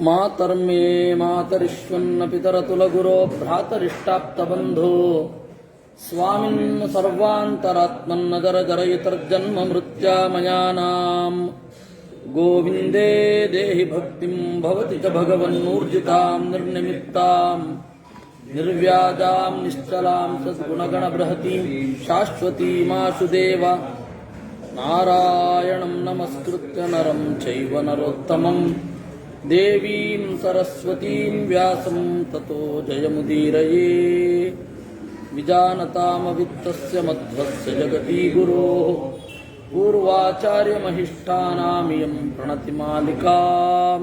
ಮಾತರ್ಮೇ ಮಾತರಿಶ್ವನ್ನ ಪಿತರತುಲಗುರೋ ಭ್ರಾತರಿಷ್ಟಾಪ್ತಬಂಧೋ ಸ್ವಾಮಿನ್ ಸರ್ವಾಂತರಾತ್ಮನ್ನಗರ ಜರಯಿತರ್ಜನ್ಮ ಮೃತ್ಯಾಮಯಾನಾಂ ಗೋವಿಂದೇ ದೇಹಿ ಭಕ್ತಿಂ ಭವತಿ ಚ ಭಗವನ್ನೂರ್ಜಿತಾಂ ನಿರ್ನಿಮಿತ್ತಾಂ ನಿರ್ವ್ಯಾಜಾಂ ನಿಶ್ಚಲಾಂ ಸದ್ಗುಣಗಣಬೃಹತೀಂ ಶಾಶ್ವತೀಮಾಶುದೇವ ನಾರಾಯಣಂ ನಮಸ್ಕೃತ್ಯ ನರಂ ಚೈವ ನರೋತ್ತಮಂ ದೇವೀಂ ಸರಸ್ವತೀಂ ವ್ಯಾಸಂ ತತೋ ಜಯಮುದೀರಯೇ ವಿಜಾನತಾಮವಿತ್ತಸ್ಯ ಮಧ್ವಸ್ಯ ಜಗತಿ ಗುರೋಃ ಪೂರ್ವಾಚಾರ್ಯಮಹಿಷ್ಠಾನಾಮಿಯಂ ಪ್ರಣತಿಮಾಲಿಕಾಂ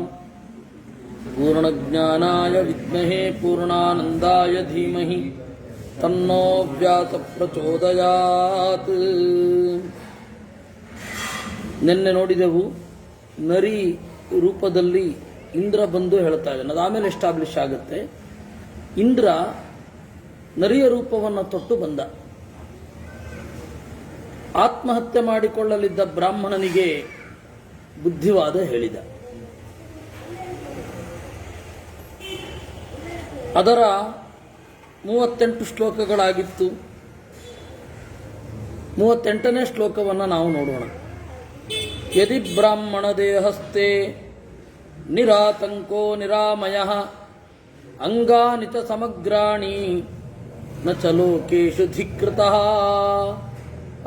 ಪೂರ್ಣಜ್ಞಾನಾಯ ವಿದ್ಮಹೇ ಪೂರ್ಣಾನಂದಾಯ ಧೀಮಹಿ ತನ್ನೋ ವ್ಯಾಸ ಪ್ರಚೋದಯಾತ್. ನಿನ್ನೆ ನೋಡಿದೆವು, ನರಿ ರೂಪದಲ್ಲಿ ಇಂದ್ರ ಬಂದು ಹೇಳ್ತಾ ಇದ್ದಾನೆ. ಅದಾಮೇಲೆ ಎಸ್ಟಾಬ್ಲಿಷ್ ಆಗುತ್ತೆ. ಇಂದ್ರ ನರಿಯ ರೂಪವನ್ನು ತೊಟ್ಟು ಬಂದ. ಆತ್ಮಹತ್ಯೆ ಮಾಡಿಕೊಳ್ಳಲಿದ್ದ ಬ್ರಾಹ್ಮಣನಿಗೆ ಬುದ್ಧಿವಾದ ಹೇಳಿದ. ಅದರ 38 ಶ್ಲೋಕಗಳಾಗಿತ್ತು. 38ನೇ ಶ್ಲೋಕವನ್ನು ನಾವು ನೋಡೋಣ. ಯದಿ ಬ್ರಾಹ್ಮಣ ದೇಹಸ್ಥೆ ನಿರಾತಂಕೋ ನಿರಾಮಯಃ ಅಂಗಾನಿ ಚ ಸಮಗ್ರಾಣಿ ನ ಚ ಲೋಕೇಶು ಧಿಕೃತಃ.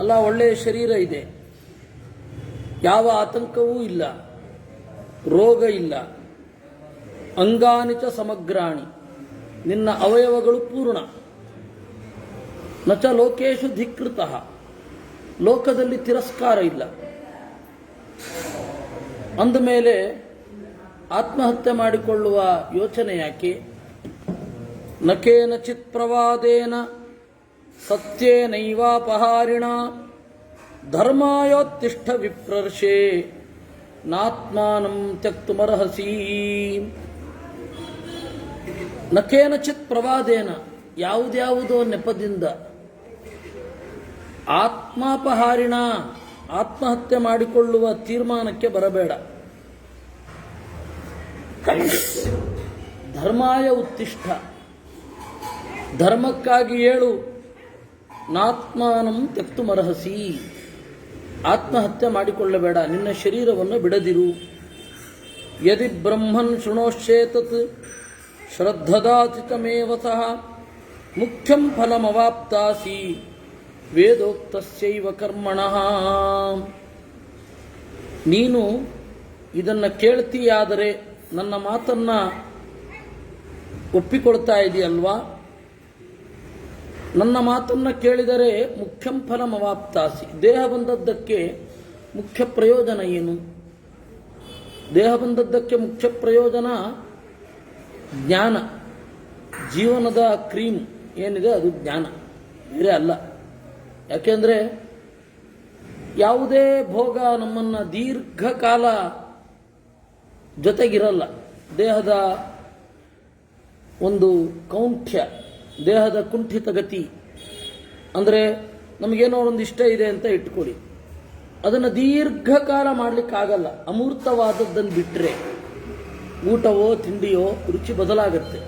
ಅಲ್ಲ, ಒಳ್ಳೆಯ ಶರೀರ ಇದೆ, ಯಾವ ಆತಂಕವೂ ಇಲ್ಲ, ರೋಗ ಇಲ್ಲ. ಅಂಗಾನಿ ಚ ಸಮಗ್ರಾಣಿ, ನಿನ್ನ ಅವಯವಗಳು ಪೂರ್ಣ. ನ ಚ ಲೋಕೇಶು ಧಿಕೃತಃ, ಲೋಕದಲ್ಲಿ ತಿರಸ್ಕಾರ ಇಲ್ಲ. ಅಂದಮೇಲೆ ಆತ್ಮಹತ್ಯೆ ಮಾಡಿಕೊಳ್ಳುವ ಯೋಚನೆ ಯಾಕೆ? ನ ಕೇನಚಿತ್ ಪ್ರವಾದೇನ ಸತ್ಯೇನೈವಾಪಹಾರಿಣ ಧರ್ಮಾಯೋತ್ತಿಷ್ಠ ವಿಪ್ರರ್ಷೆ ನಾತ್ಮಾನಂ ತ್ಯಕ್ತುಮರ್ಹಸಿ. ನ ಕೇನಚಿತ್ ಪ್ರವಾದೇನ, ಯಾವುದ್ಯಾವುದೋ ನೆಪದಿಂದ ಆತ್ಮಾಪಹಾರಿಣ, ಆತ್ಮಹತ್ಯೆ ಮಾಡಿಕೊಳ್ಳುವ ತೀರ್ಮಾನಕ್ಕೆ ಬರಬೇಡ. ಧರ್ಮಾಯ ಉತ್ತಿಷ್ಠ, ಧರ್ಮಕ್ಕಾಗಿ ಏಳು. ನಾತ್ಮಾನಂ ತ್ಯಕ್ತುಮರ್ಹಸಿ, ಆತ್ಮಹತ್ಯೆ ಮಾಡಿಕೊಳ್ಳಬೇಡ, ನಿನ್ನ ಶರೀರವನ್ನು ಬಿಡದಿರು. ಯದಿ ಬ್ರಹ್ಮನ್ ಶೃಣೋಶ್ಚೇತತ್ ಶ್ರದ್ಧದಾತಿ ತಮೇವ ಸಹ ಮುಖ್ಯಂ ಫಲಮವಾಪ್ತಾಸಿ ವೇದೋಕ್ತಸ್ಯೈವ ಕರ್ಮಣಃ. ನೀನು ಇದನ್ನು ಕೇಳ್ತೀಯಾದರೆ, ನನ್ನ ಮಾತನ್ನ ಒಪ್ಪಿಕೊಳ್ತಾ ಇದೆಯಲ್ವಾ? ನನ್ನ ಮಾತನ್ನ ಕೇಳಿದರೆ ಮುಖ್ಯಂ ಫಲಮವಾಪ್ತಾಸಿ, ದೇಹ ಬಂದದ್ದಕ್ಕೆ ಮುಖ್ಯ ಪ್ರಯೋಜನ ಏನು? ದೇಹ ಬಂದದ್ದಕ್ಕೆ ಮುಖ್ಯ ಪ್ರಯೋಜನ ಜ್ಞಾನ. ಜೀವನದ ಕ್ರೀಮ್ ಏನಿದೆ ಅದು ಜ್ಞಾನ, ಬೇರೆ ಅಲ್ಲ. ಯಾಕೆಂದರೆ ಯಾವುದೇ ಭೋಗ ನಮ್ಮನ್ನು ದೀರ್ಘಕಾಲ ಜೊತೆಗಿರಲ್ಲ. ದೇಹದ ಒಂದು ಕೌಂಠ್ಯ, ದೇಹದ ಕುಂಠಿತ ಗತಿ ಅಂದರೆ ನಮಗೇನೋ ಒಂದು ಇಷ್ಟ ಇದೆ ಅಂತ ಇಟ್ಕೊಳ್ಳಿ, ಅದನ್ನು ದೀರ್ಘಕಾಲ ಮಾಡಲಿಕ್ಕಾಗಲ್ಲ. ಅಮೂರ್ತವಾದದ್ದನ್ನು ಬಿಟ್ಟರೆ ಊಟವೋ ತಿಂಡಿಯೋ ರುಚಿ ಬದಲಾಗುತ್ತೆ.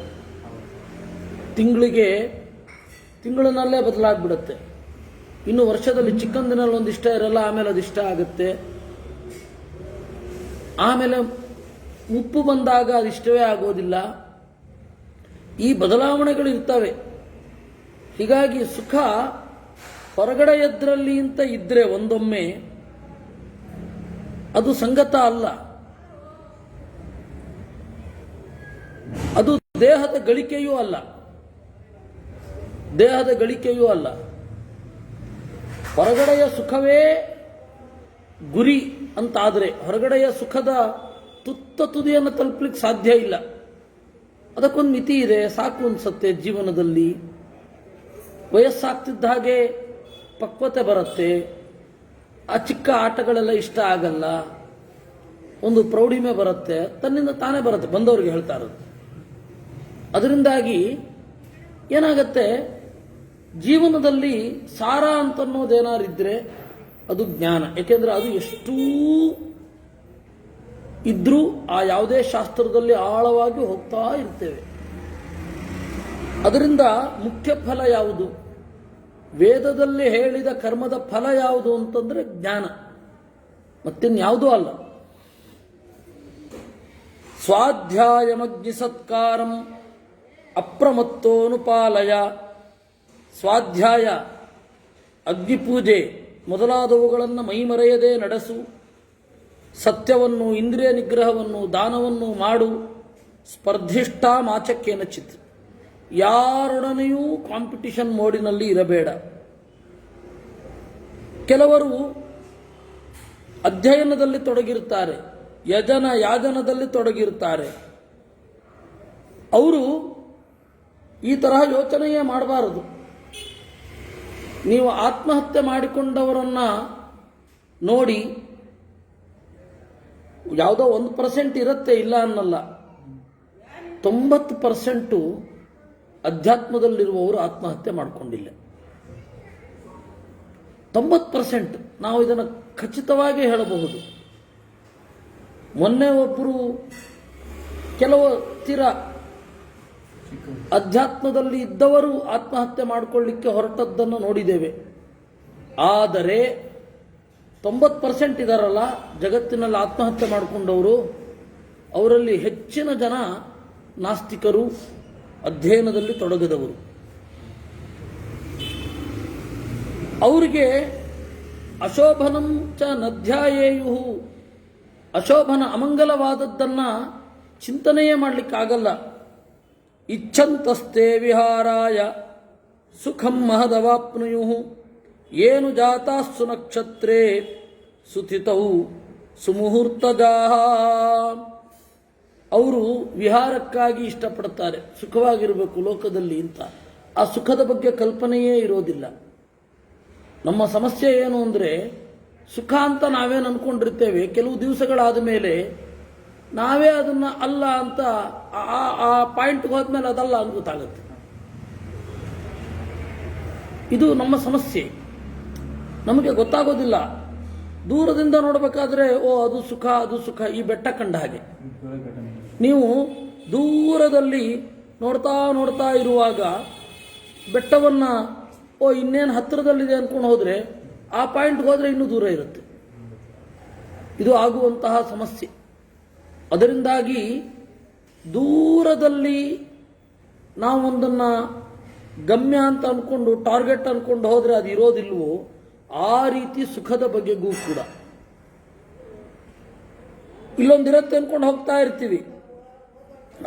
ತಿಂಗಳಿನಲ್ಲೇ ಬದಲಾಗ್ಬಿಡುತ್ತೆ. ಇನ್ನು ವರ್ಷದಲ್ಲಿ ಚಿಕ್ಕಂದಿನಲ್ಲಿ ಒಂದು ಇಷ್ಟ ಇರಲ್ಲ, ಆಮೇಲೆ ಅದು ಇಷ್ಟ ಆಗುತ್ತೆ. ಆಮೇಲೆ ಮುಪ್ಪು ಬಂದಾಗ ಅದು ಇಷ್ಟವೇ ಆಗೋದಿಲ್ಲ. ಈ ಬದಲಾವಣೆಗಳು ಇರ್ತವೆ. ಹೀಗಾಗಿ ಸುಖ ಹೊರಗಡೆ ಎದ್ರಲ್ಲಿ ಅಂತ ಇದ್ರೆ ಒಂದೊಮ್ಮೆ ಅದು ಸಂಗತ ಅಲ್ಲ. ಅದು ದೇಹದ ಗಳಿಕೆಯೂ ಅಲ್ಲ, ದೇಹದ ಗಳಿಕೆಯೂ ಅಲ್ಲ. ಹೊರಗಡೆಯ ಸುಖವೇ ಗುರಿ ಅಂತಾದರೆ ಹೊರಗಡೆಯ ಸುಖದ ತುತ್ತ ತುದಿಯನ್ನು ತಲುಪಲಿಕ್ಕೆ ಸಾಧ್ಯ ಇಲ್ಲ. ಅದಕ್ಕೊಂದು ಮಿತಿ ಇದೆ, ಸಾಕು ಅನ್ಸುತ್ತೆ. ಜೀವನದಲ್ಲಿ ವಯಸ್ಸಾಗ್ತಿದ್ದ ಹಾಗೆ ಪಕ್ವತೆ ಬರುತ್ತೆ. ಆ ಚಿಕ್ಕ ಆಟಗಳೆಲ್ಲ ಇಷ್ಟ ಆಗಲ್ಲ, ಒಂದು ಪ್ರೌಢಿಮೆ ಬರುತ್ತೆ, ತನ್ನಿಂದ ತಾನೇ ಬರುತ್ತೆ, ಬಂದವರಿಗೆ ಹೇಳ್ತಾ ಇರೋದು. ಅದರಿಂದಾಗಿ ಏನಾಗತ್ತೆ, ಜೀವನದಲ್ಲಿ ಸಾರ ಅಂತನ್ನೋದೇನಾರಿದ್ರೆ ಅದು ಜ್ಞಾನ. ಏಕೆಂದರೆ ಅದು ಎಷ್ಟೂ ಇದ್ರೂ ಆ ಯಾವುದೇ ಶಾಸ್ತ್ರದಲ್ಲಿ ಆಳವಾಗಿ ಹೋಗ್ತಾ ಇರ್ತೇವೆ. ಅದರಿಂದ ಮುಖ್ಯ ಫಲ ಯಾವುದು? ವೇದದಲ್ಲಿ ಹೇಳಿದ ಕರ್ಮದ ಫಲ ಯಾವುದು ಅಂತಂದ್ರೆ ಜ್ಞಾನ, ಮತ್ತಿನ್ಯಾವುದೂ ಅಲ್ಲ. ಸ್ವಾಧ್ಯಾಯಮಗ್ನಿ ಸತ್ಕಾರಂ ಅಪ್ರಮತ್ತೋನುಪಾಲಯ. ಸ್ವಾಧ್ಯಾಯ, ಅಗ್ನಿಪೂಜೆ ಮೊದಲಾದವುಗಳನ್ನು ಮೈಮರೆಯದೆ ನಡೆಸು. ಸತ್ಯವನ್ನು, ಇಂದ್ರಿಯ ನಿಗ್ರಹವನ್ನು, ದಾನವನ್ನು ಮಾಡು. ಸ್ಪರ್ಧಿಷ್ಠಾಮಾಚಕ್ಯೇನ ಚಿತ್. ಯಾರೊಡನೆಯೂ ಕಾಂಪಿಟಿಷನ್ ಮೋಡಿನಲ್ಲಿ ಇರಬೇಡ. ಕೆಲವರು ಅಧ್ಯಯನದಲ್ಲಿ ತೊಡಗಿರುತ್ತಾರೆ, ಯಾಜನದಲ್ಲಿ ತೊಡಗಿರುತ್ತಾರೆ. ಅವರು ಈ ತರಹ ಯೋಚನೆಯೇ ಮಾಡಬಾರದು. ನೀವು ಆತ್ಮಹತ್ಯೆ ಮಾಡಿಕೊಂಡವರನ್ನ ನೋಡಿ, ಯಾವುದೋ 1% ಇರುತ್ತೆ, ಇಲ್ಲ ಅನ್ನಲ್ಲ. 90% ಅಧ್ಯಾತ್ಮದಲ್ಲಿರುವವರು ಆತ್ಮಹತ್ಯೆ ಮಾಡಿಕೊಂಡಿಲ್ಲ. 90% ನಾವು ಇದನ್ನು ಖಚಿತವಾಗಿ ಹೇಳಬಹುದು. ಮೊನ್ನೆ ಒಬ್ಬರು ಕೆಲವು ತೀರ ಅಧ್ಯಾತ್ಮದಲ್ಲಿ ಇದ್ದವರು ಆತ್ಮಹತ್ಯೆ ಮಾಡಿಕೊಳ್ಳಿಕ್ಕೆ ಹೊರಟದ್ದನ್ನು ನೋಡಿದ್ದೇವೆ. ಆದರೆ 90% ಇದಾರಲ್ಲ ಜಗತ್ತಿನಲ್ಲಿ ಆತ್ಮಹತ್ಯೆ ಮಾಡಿಕೊಂಡವರು, ಅವರಲ್ಲಿ ಹೆಚ್ಚಿನ ಜನ ನಾಸ್ತಿಕರು, ಅಧ್ಯಯನದಲ್ಲಿ ತೊಡಗದವರು. ಅವರಿಗೆ ಅಶೋಭನಂ ಚ ನಧ್ಯಾಯೇಯು, ಅಶೋಭನ ಅಮಂಗಲವಾದದ್ದನ್ನ ಚಿಂತನೆಯೇ ಮಾಡಲಿಕ್ಕಾಗಲ್ಲ. ಇಚ್ಛಂತಸ್ತೆ ವಿಹಾರಾಯ ಸುಖಂ ಮಹದವಾಪ್ನುಯು ಏನು ಜಾತಾಸ್ಸು ನಕ್ಷತ್ರೇ ಸುಥಿತೌ ಸುಮುಹೂರ್ತಜಾಹ. ಅವರು ವಿಹಾರಕ್ಕಾಗಿ ಇಷ್ಟಪಡ್ತಾರೆ, ಸುಖವಾಗಿರಬೇಕು ಲೋಕದಲ್ಲಿ ಅಂತ. ಆ ಸುಖದ ಬಗ್ಗೆ ಕಲ್ಪನೆಯೇ ಇರೋದಿಲ್ಲ. ನಮ್ಮ ಸಮಸ್ಯೆ ಏನು ಅಂದರೆ, ಸುಖ ಅಂತ ನಾವೇನು ಅನ್ಕೊಂಡಿರ್ತೇವೆ, ಕೆಲವು ದಿವಸಗಳಾದ ಮೇಲೆ ನಾವೇ ಅದನ್ನ ಅಲ್ಲ ಅಂತ ಆ ಪಾಯಿಂಟ್ಗೆ ಹೋದ್ಮೇಲೆ ಅದಲ್ಲ ಅಂತ ಗೊತ್ತಾಗುತ್ತೆ. ಇದು ನಮ್ಮ ಸಮಸ್ಯೆ. ನಮಗೆ ಗೊತ್ತಾಗೋದಿಲ್ಲ. ದೂರದಿಂದ ನೋಡಬೇಕಾದ್ರೆ ಓ ಅದು ಸುಖ, ಅದು ಸುಖ, ಈ ಬೆಟ್ಟ ಕಂಡ ಹಾಗೆ. ನೀವು ದೂರದಲ್ಲಿ ನೋಡ್ತಾ ನೋಡ್ತಾ ಇರುವಾಗ ಬೆಟ್ಟವನ್ನ ಓ ಇನ್ನೇನು ಹತ್ತಿರದಲ್ಲಿದೆ ಅನ್ಕೊಂಡು ಹೋದ್ರೆ ಆ ಪಾಯಿಂಟ್ಗೆ ಹೋದ್ರೆ ಇನ್ನೂ ದೂರ ಇರುತ್ತೆ. ಇದು ಆಗುವಂತಹ ಸಮಸ್ಯೆ. ಅದರಿಂದಾಗಿ ದೂರದಲ್ಲಿ ನಾವು ಒಂದನ್ನ ಗಮ್ಯ ಅಂತ ಅನ್ಕೊಂಡು, ಟಾರ್ಗೆಟ್ ಅನ್ಕೊಂಡು ಹೋದ್ರೆ ಅದು ಇರೋದಿಲ್ವೋ, ಆ ರೀತಿ ಸುಖದ ಬಗೆಗೂ ಕೂಡ ಇಲ್ಲೊಂದಿರತ್ತೆ ಅನ್ಕೊಂಡು ಹೋಗ್ತಾ ಇರ್ತೀವಿ,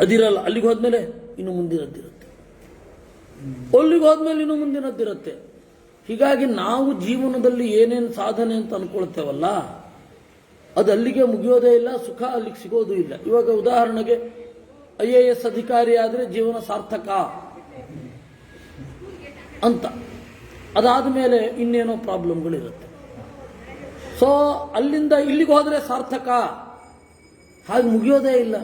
ಅದಿರಲ್ಲ. ಅಲ್ಲಿಗೆ ಹೋದ್ಮೇಲೆ ಇನ್ನು ಮುಂದಿನದ್ದಿರುತ್ತೆ, ಅಲ್ಲಿಗೆ ಹೋದ್ಮೇಲೆ ಇನ್ನು ಮುಂದಿನದ್ದಿರುತ್ತೆ. ಹೀಗಾಗಿ ನಾವು ಜೀವನದಲ್ಲಿ ಏನೇನು ಸಾಧನೆ ಅಂತ ಅನ್ಕೊಳ್ತೇವಲ್ಲ, ಅದು ಅಲ್ಲಿಗೆ ಮುಗಿಯೋದೇ ಇಲ್ಲ, ಸುಖ ಅಲ್ಲಿಗೆ ಸಿಗೋದು ಇಲ್ಲ. ಇವಾಗ ಉದಾಹರಣೆಗೆ IAS ಅಧಿಕಾರಿ ಆದರೆ ಜೀವನ ಸಾರ್ಥಕ ಅಂತ, ಅದಾದ ಮೇಲೆ ಇನ್ನೇನೋ ಪ್ರಾಬ್ಲಮ್ಗಳಿರುತ್ತೆ. ಸೊ ಅಲ್ಲಿಂದ ಇಲ್ಲಿಗೆ ಹೋದರೆ ಸಾರ್ಥಕ, ಹಾಗೆ ಮುಗಿಯೋದೇ ಇಲ್ಲ.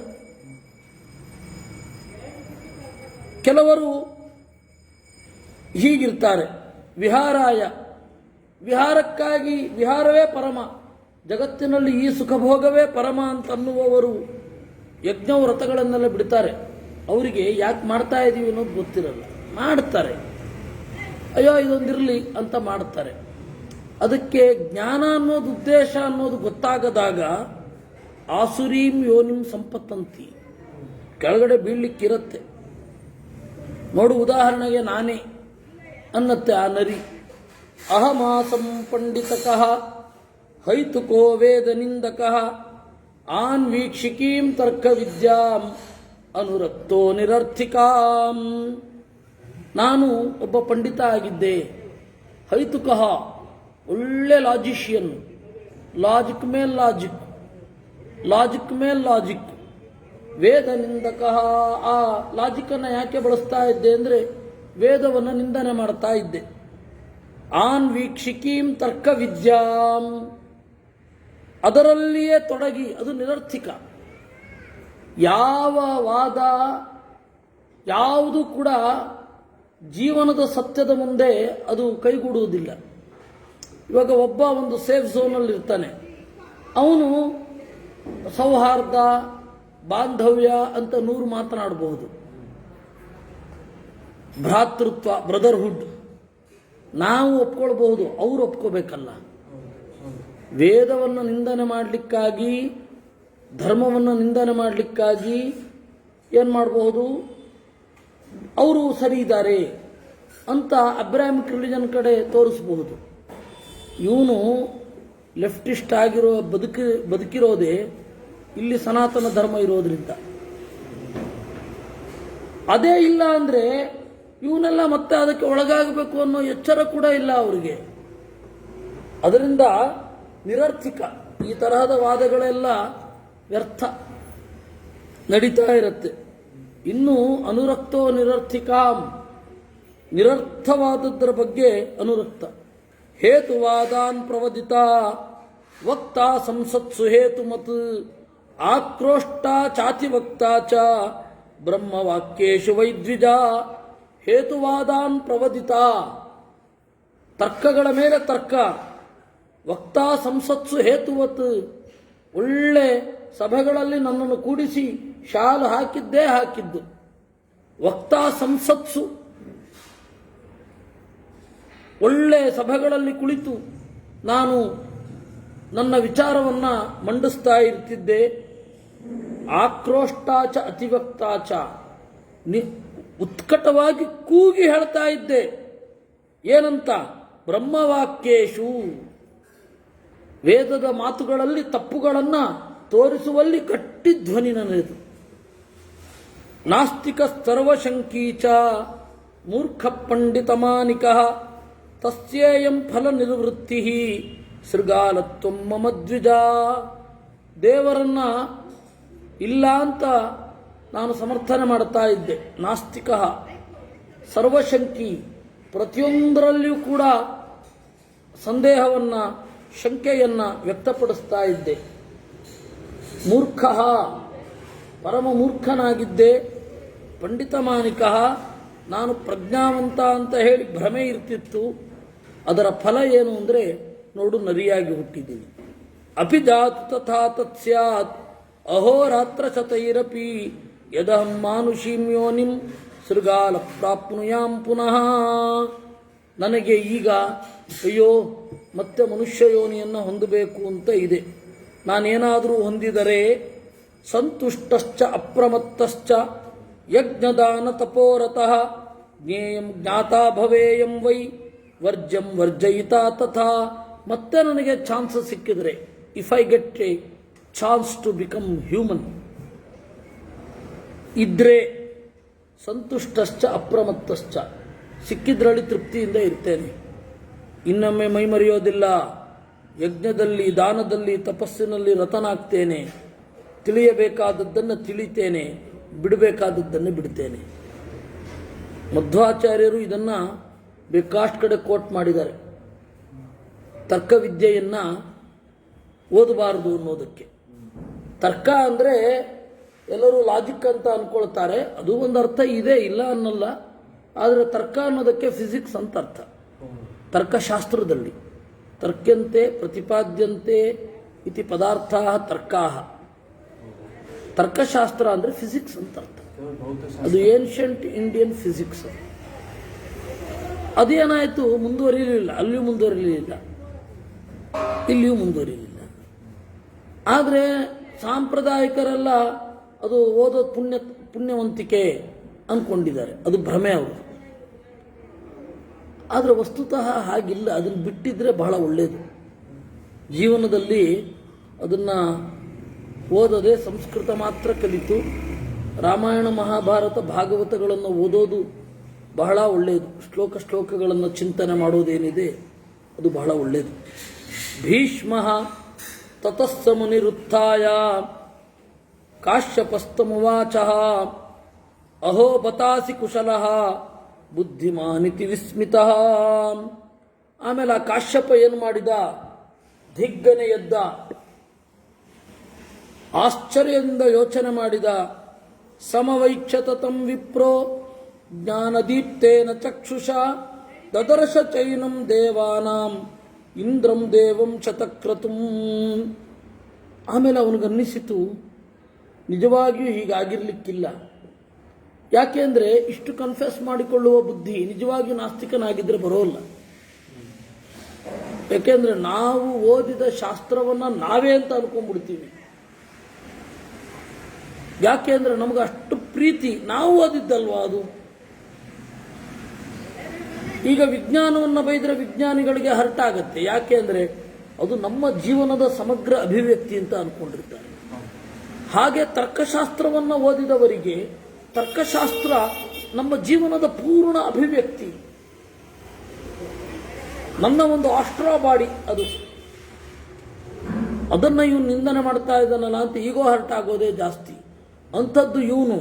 ಕೆಲವರು ಹೀಗಿರ್ತಾರೆ, ವಿಹಾರಾಯ, ವಿಹಾರಕ್ಕಾಗಿ, ವಿಹಾರವೇ ಪರಮ, ಜಗತ್ತಿನಲ್ಲಿ ಈ ಸುಖಭೋಗವೇ ಪರಮ ಅಂತ ಅನ್ನುವವರು ಯಜ್ಞ ವ್ರತಗಳನ್ನೆಲ್ಲ ಬಿಡ್ತಾರೆ. ಅವರಿಗೆ ಯಾಕೆ ಮಾಡ್ತಾ ಇದ್ದೀವಿ ಅನ್ನೋದು ಗೊತ್ತಿರಲ್ಲ, ಮಾಡ್ತಾರೆ. ಅಯ್ಯೋ ಇದೊಂದಿರಲಿ ಅಂತ ಮಾಡ್ತಾರೆ. ಅದಕ್ಕೆ ಜ್ಞಾನ ಅನ್ನೋದು, ಉದ್ದೇಶ ಅನ್ನೋದು ಗೊತ್ತಾಗದಾಗ ಆಸುರೀಂ ಯೋನಿಂ ಸಂಪತ್ತಂತಿ, ಕೆಳಗಡೆ ಬೀಳ್ಲಿಕ್ಕಿರತ್ತೆ. ನೋಡು, ಉದಾಹರಣೆಗೆ ನಾನೇ ಅನ್ನತ್ತೆ ಆ ನರಿ. ಅಹಮಾಸಂ ಪಂಡಿತಕಃ ಹೈತುಕೋ ವೇದ ನಿಂದಕಃ ಆನ್ ವೀಕ್ಷಿಕೀಂ ತರ್ಕ ವಿದ್ಯಾಂ ಅನುರಕ್ತೋ ನಿರರ್ಥಿಕಾಂ. ನಾನು ಒಬ್ಬ ಪಂಡಿತ ಆಗಿದ್ದೆ. ಹೈತುಕಃ, ಒಳ್ಳೆ ಲಾಜಿಷಿಯನ್, ಲಾಜಿಕ್ ಮೇಲ್ ಲಾಜಿಕ್, ಲಾಜಿಕ್ ಮೇಲ್ ಲಾಜಿಕ್. ವೇದ ನಿಂದಕಃ, ಆ ಲಾಜಿಕನ್ನು ಯಾಕೆ ಬಳಸ್ತಾ ಇದ್ದೆ ಅಂದರೆ ವೇದವನ್ನು ನಿಂದನೆ ಮಾಡ್ತಾ ಇದ್ದೆ. ಆನ್ ವೀಕ್ಷಿಕೀಂ ತರ್ಕ ವಿದ್ಯಾಂ, ಅದರಲ್ಲಿಯೇ ತೊಡಗಿ, ಅದು ನಿರರ್ಥಿಕ. ಯಾವ ವಾದ ಯಾವುದು ಕೂಡ ಜೀವನದ ಸತ್ಯದ ಮುಂದೆ ಅದು ಕೈಗೂಡುವುದಿಲ್ಲ. ಇವಾಗ ಒಬ್ಬ ಒಂದು ಸೇಫ್ ಝೋನಲ್ಲಿ ಇರ್ತಾನೆ, ಅವನು ಸೌಹಾರ್ದ, ಬಾಂಧವ್ಯ ಅಂತ 100 ಮಾತನಾಡಬಹುದು. ಭ್ರಾತೃತ್ವ, ಬ್ರದರ್ಹುಡ್ ನಾವು ಒಪ್ಕೊಳ್ಬಹುದು, ಅವರು ಒಪ್ಕೋಬೇಕಲ್ಲ. ವೇದವನ್ನು ನಿಂದನೆ ಮಾಡಲಿಕ್ಕಾಗಿ, ಧರ್ಮವನ್ನು ನಿಂದನೆ ಮಾಡಲಿಕ್ಕಾಗಿ ಏನು ಮಾಡಬಹುದು, ಅವರು ಸರಿ ಇದ್ದಾರೆ ಅಂತ ಅಬ್ರಾಹ್ಮಿಕ್ ರಿಲಿಜನ್ ಕಡೆ ತೋರಿಸಬಹುದು. ಇವನು ಲೆಫ್ಟಿಸ್ಟ್ ಆಗಿರೋ ಬದುಕಿರೋದೇ ಇಲ್ಲಿ ಸನಾತನ ಧರ್ಮ ಇರೋದ್ರಿಂದ. ಅದೇ ಇಲ್ಲ ಅಂದರೆ ಇವನೆಲ್ಲ ಮತ್ತೆ ಅದಕ್ಕೆ ಒಳಗಾಗಬೇಕು ಅನ್ನೋ ಎಚ್ಚರ ಕೂಡ ಇಲ್ಲ ಅವರಿಗೆ. ಅದರಿಂದ ನಿರರ್ಥಿಕ, ಈ ತರಹದ ವಾದಗಳೆಲ್ಲ ವ್ಯರ್ಥ ನಡೀತಾ ಇರುತ್ತೆ. ಇನ್ನು ಅನುರಕ್ತೋ ನಿರರ್ಥಿಕಾಂ, ನಿರರ್ಥವಾದದ್ದರ ಬಗ್ಗೆ ಅನುರಕ್ತ. ಹೇತುವಾದಾನ್ ಪ್ರವದಿತ ವಕ್ತ ಸಂಸತ್ಸು ಹೇತುಮತ್ ಆಕ್ರೋಷ್ಟ ಚಾತಿ ವಕ್ತ ಚ ಬ್ರಹ್ಮವಾಕ್ಯೇಶು ವೈದ್ವಿಜ. ಹೇತುವಾದಾನ್ ಪ್ರವದಿತ, ತರ್ಕಗಳ ಮೇಲೆ ತರ್ಕ. ವಕ್ತ ಸಂಸತ್ಸು ಹೇತುವತ್, ಒಳ್ಳೆ ಸಭೆಗಳಲ್ಲಿ ನನ್ನನ್ನು ಕೂಡಿಸಿ ಶಾಲು ಹಾಕಿದ್ದೇ ಹಾಕಿದ್ದು. ವಕ್ತ ಸಂಸತ್ಸು, ಒಳ್ಳೆ ಸಭೆಗಳಲ್ಲಿ ಕುಳಿತು ನಾನು ನನ್ನ ವಿಚಾರವನ್ನು ಮಂಡಿಸ್ತಾ ಇರ್ತಿದ್ದೆ. ಆಕ್ರೋಷ್ಟಾಚ ಅತಿವಕ್ತಾಚ, ಉತ್ಕಟವಾಗಿ ಕೂಗಿ ಹೇಳ್ತಾ ಇದ್ದೆ. ಏನಂತ? ಬ್ರಹ್ಮವಾಕ್ಯೇಶು, ವೇದದ ಮಾತುಗಳಲ್ಲಿ ತಪ್ಪುಗಳನ್ನು ತೋರಿಸುವಲ್ಲಿ ಗಟ್ಟಿ ಧ್ವನಿ ನನ್ನದು. ನಾಸ್ತಿಕ ಸರ್ವಶಂಕೀಚ ಮೂರ್ಖ ಪಂಡಿತಮಾನಿಕ ತಸ್ಯೇಯಂ ಫಲ ನಿರ್ವೃತ್ತಿ ಸೃಗಾಲತ್ವ ಮಮ ದ್ವಿಜ. ದೇವರನ್ನ ಇಲ್ಲ ಅಂತ ನಾನು ಸಮರ್ಥನೆ ಮಾಡ್ತಾ ಇದ್ದೆ. ನಾಸ್ತಿಕ ಸರ್ವಶಂಕಿ, ಪ್ರತಿಯೊಂದರಲ್ಲಿಯೂ ಕೂಡ ಸಂದೇಹವನ್ನು, ಶಂಕೆಯನ್ನು ವ್ಯಕ್ತಪಡಿಸ್ತಾ ಇದ್ದೆ. ಮೂರ್ಖ, ಪರಮ ಮೂರ್ಖನಾಗಿದ್ದೆ. ಪಂಡಿತಮಾನಿಕ, ನಾನು ಪ್ರಜ್ಞಾವಂತ ಅಂತ ಹೇಳಿ ಭ್ರಮೆ ಇರ್ತಿತ್ತು. ಅದರ ಫಲ ಏನು ಅಂದರೆ ನೋಡು, ನರಿಯಾಗಿ ಹುಟ್ಟಿದ್ದೀನಿ. ಅಪಿಜಾತ್ ತಥಾ ತತ್ ಸ್ಯಾತ್ ಅಹೋರಾತ್ರ ಶತೈರಪಿ ಯದಹಂ ಮಾನುಷೀಂ ಯೋನಿಂ ಸೃಗಾಲ ಪ್ರಾಪ್ನುಯಾಂ ಪುನಃ. ನನಗೆ ಈಗ ಅಯ್ಯೋ ಮತ್ತೆ ಮನುಷ್ಯ ಯೋನಿಯನ್ನು ಹೊಂದಬೇಕು ಅಂತ ಇದೆ. ನಾನೇನಾದರೂ ಹೊಂದಿದರೆ ಸಂತುಷ್ಟಶ್ಚ ಅಪ್ರಮತ್ತಶ್ಚ ಯಜ್ಞದಾನ ತಪೋರತಃ ಜ್ಞೇಯಂ ಜ್ಞಾತಾ ಭವೇಯಂ ವೈ ವರ್ಜ್ಯಂ ವರ್ಜಯಿತಾ ತಥಾ. ಮತ್ತೆ ನನಗೆ ಚಾನ್ಸ್ ಸಿಕ್ಕಿದರೆ, if I get a chance to become human, ಇದ್ರೆ ಸಂತುಷ್ಟಶ್ಚ ಅಪ್ರಮತ್ತಶ್ಚ, ಸಿಕ್ಕಿದ್ರಲ್ಲಿ ತೃಪ್ತಿಯಿಂದ ಇರ್ತೇನೆ. ಇನ್ನೊಮ್ಮೆ ಮೈಮರೆಯೋದಿಲ್ಲ. ಯಜ್ಞದಲ್ಲಿ, ದಾನದಲ್ಲಿ, ತಪಸ್ಸಿನಲ್ಲಿ ರತನಾಗ್ತೇನೆ. ತಿಳಿಯಬೇಕಾದದ್ದನ್ನು ತಿಳಿತೇನೆ, ಬಿಡಬೇಕಾದದ್ದನ್ನು ಬಿಡ್ತೇನೆ. ಮಧ್ವಾಚಾರ್ಯರು ಇದನ್ನು ಬೇಕಾಷ್ಟು ಕಡೆ ಕೋಟ್ ಮಾಡಿದ್ದಾರೆ. ತರ್ಕವಿದ್ಯೆಯನ್ನು ಓದಬಾರದು ಅನ್ನೋದಕ್ಕೆ. ತರ್ಕ ಅಂದರೆ ಎಲ್ಲರೂ ಲಾಜಿಕ್ ಅಂತ ಅಂದ್ಕೊಳ್ತಾರೆ. ಅದು ಒಂದು ಅರ್ಥ ಇದೆ, ಇಲ್ಲ ಅನ್ನಲ್ಲ. ಆದರೆ ತರ್ಕ ಅನ್ನೋದಕ್ಕೆ ಫಿಸಿಕ್ಸ್ ಅಂತ ಅರ್ಥ. ತರ್ಕಶಾಸ್ತ್ರದಲ್ಲಿ ತರ್ಕ್ಯಂತೆ ಪ್ರತಿಪಾದ್ಯಂತೆ ಇತಿ ಪದಾರ್ಥ ತರ್ಕಾ. ತರ್ಕಶಾಸ್ತ್ರ ಅಂದರೆ ಫಿಸಿಕ್ಸ್ ಅಂತ ಅರ್ಥ. ಅದು ಏನ್ಷಂಟ್ ಇಂಡಿಯನ್ ಫಿಸಿಕ್ಸ್. ಅದೇನಾಯಿತು, ಮುಂದುವರಿಯಲಿಲ್ಲ. ಅಲ್ಲಿಯೂ ಮುಂದುವರಿಯಲಿಲ್ಲ, ಇಲ್ಲಿಯೂ ಮುಂದುವರಿಯಲಿಲ್ಲ. ಆದರೆ ಸಾಂಪ್ರದಾಯಿಕರೆಲ್ಲ ಅದು ಓದೋದು ಪುಣ್ಯವಂತಿಕೆ ಅಂದ್ಕೊಂಡಿದ್ದಾರೆ. ಅದು ಭ್ರಮೆ ಅವರು. ಆದರೆ ವಸ್ತುತಃ ಹಾಗಿಲ್ಲ. ಅದನ್ನು ಬಿಟ್ಟಿದ್ರೆ ಬಹಳ ಒಳ್ಳೆಯದು. ಜೀವನದಲ್ಲಿ ಅದನ್ನು ಓದದೆ ಸಂಸ್ಕೃತ ಮಾತ್ರ ಕಲಿತು ರಾಮಾಯಣ, ಮಹಾಭಾರತ, ಭಾಗವತಗಳನ್ನು ಓದೋದು ಬಹಳ ಒಳ್ಳೆಯದು. ಶ್ಲೋಕಗಳನ್ನು ಚಿಂತನೆ ಮಾಡೋದೇನಿದೆ ಅದು ಬಹಳ ಒಳ್ಳೆಯದು. ಭೀಷ್ಮ ತತಸ್ಸ ಮುನಿರುತ್ಥಾಯ ಕಾಶ್ಯಪಸ್ತಮುವಾಚ ಅಹೋ ಬತಾಸಿ ಕುಶಲಃ ಬುದ್ಧಿಮಾನಿತಿ ವಿಸ್ಮಿತಃ. ಆಮೇಲೆ ಆ ಕಾಶ್ಯಪ ಏನು ಮಾಡಿದ? ದಿಗ್ಗನೆ ಎದ್ದ, ಆಶ್ಚರ್ಯದಿಂದ ಯೋಚನೆ ಮಾಡಿದ. ಸಮವೈಕ್ಷತ ತಂ ವಿಪ್ರೋ ಜ್ಞಾನದೀಪ್ತೇನ ಚಕ್ಷುಷ ದದರ್ಶ ಚೈನಂ ದೇವಾನಾಂ ಇಂದ್ರಂ ದೇವಂ ಶತಕ್ರತುಂ. ಆಮೇಲೆ ಅವನಿಗನ್ನಿಸಿತು ನಿಜವಾಗಿಯೂ ಹೀಗಾಗಿರ್ಲಿಕ್ಕಿಲ್ಲ. ಯಾಕೆಂದರೆ ಇಷ್ಟು ಕನ್ಫೆಸ್ ಮಾಡಿಕೊಳ್ಳುವ ಬುದ್ಧಿ ನಿಜವಾಗಿಯೂ ನಾಸ್ತಿಕನಾಗಿದ್ದರೆ ಬರೋಲ್ಲ. ಯಾಕೆಂದರೆ ನಾವು ಓದಿದ ಶಾಸ್ತ್ರವನ್ನು ನಾವೇ ಅಂತ ಅನ್ಕೊಂಡ್ಬಿಡ್ತೀವಿ. ಯಾಕೆಂದ್ರೆ ನಮಗೆ ಅಷ್ಟು ಪ್ರೀತಿ, ನಾವು ಓದಿದ್ದಲ್ವಾ ಅದು. ಈಗ ವಿಜ್ಞಾನವನ್ನು ಬೈದರೆ ವಿಜ್ಞಾನಿಗಳಿಗೆ ಹರ್ಟ್ ಆಗತ್ತೆ. ಯಾಕೆ ಅಂದರೆ ಅದು ನಮ್ಮ ಜೀವನದ ಸಮಗ್ರ ಅಭಿವ್ಯಕ್ತಿ ಅಂತ ಅನ್ಕೊಂಡಿರ್ತಾರೆ. ಹಾಗೆ ತರ್ಕಶಾಸ್ತ್ರವನ್ನು ಓದಿದವರಿಗೆ ತರ್ಕಶಾಸ್ತ್ರ ನಮ್ಮ ಜೀವನದ ಪೂರ್ಣ ಅಭಿವ್ಯಕ್ತಿ, ನನ್ನ ಒಂದು ಆಸ್ಟ್ರಾ ಬಾಡಿ ಅದು. ಅದನ್ನು ಇವನು ನಿಂದನೆ ಮಾಡ್ತಾ ಇದ್ದಾನಲ್ಲ ಅಂತ ಈಗೋ ಹರ್ಟ್ ಆಗೋದೇ ಜಾಸ್ತಿ. ಅಂಥದ್ದು ಇವನು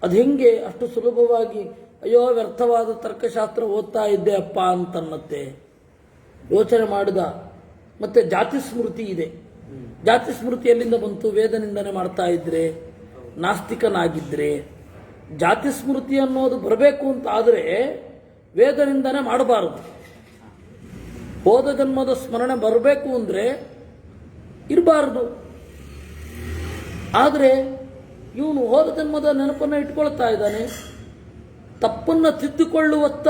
ಅದು ಹೆಂಗೆ ಅಷ್ಟು ಸುಲಭವಾಗಿ ಅಯ್ಯೋ ವ್ಯರ್ಥವಾದ ತರ್ಕಶಾಸ್ತ್ರ ಓದ್ತಾ ಇದ್ದೆ ಅಪ್ಪ ಅಂತನ್ನತ್ತೆ ಯೋಚನೆ ಮಾಡಿದ. ಮತ್ತೆ ಜಾತಿ ಸ್ಮೃತಿ ಇದೆ. ಜಾತಿ ಸ್ಮೃತಿ ಎಲ್ಲಿಂದ ಬಂತು? ವೇದ ನಿಂದನೆ ಮಾಡ್ತಾ ಇದ್ರೆ, ನಾಸ್ತಿಕನಾಗಿದ್ರೆ. ಜಾತಿ ಸ್ಮೃತಿ ಅನ್ನೋದು ಬರಬೇಕು ಅಂತ ಆದರೆ ವೇದ ನಿಂದನೆ ಮಾಡಬಾರದು. ಹೋದ ಜನ್ಮದ ಸ್ಮರಣೆ ಬರಬೇಕು ಅಂದರೆ ಇರಬಾರದು. ಆದರೆ ಇವನು ಹೋದ ಜನ್ಮದ ನೆನಪನ್ನು ಇಟ್ಕೊಳ್ತಾ ಇದ್ದಾನೆ. ತಪ್ಪನ್ನು ತಿದ್ದುಕೊಳ್ಳುವತ್ತ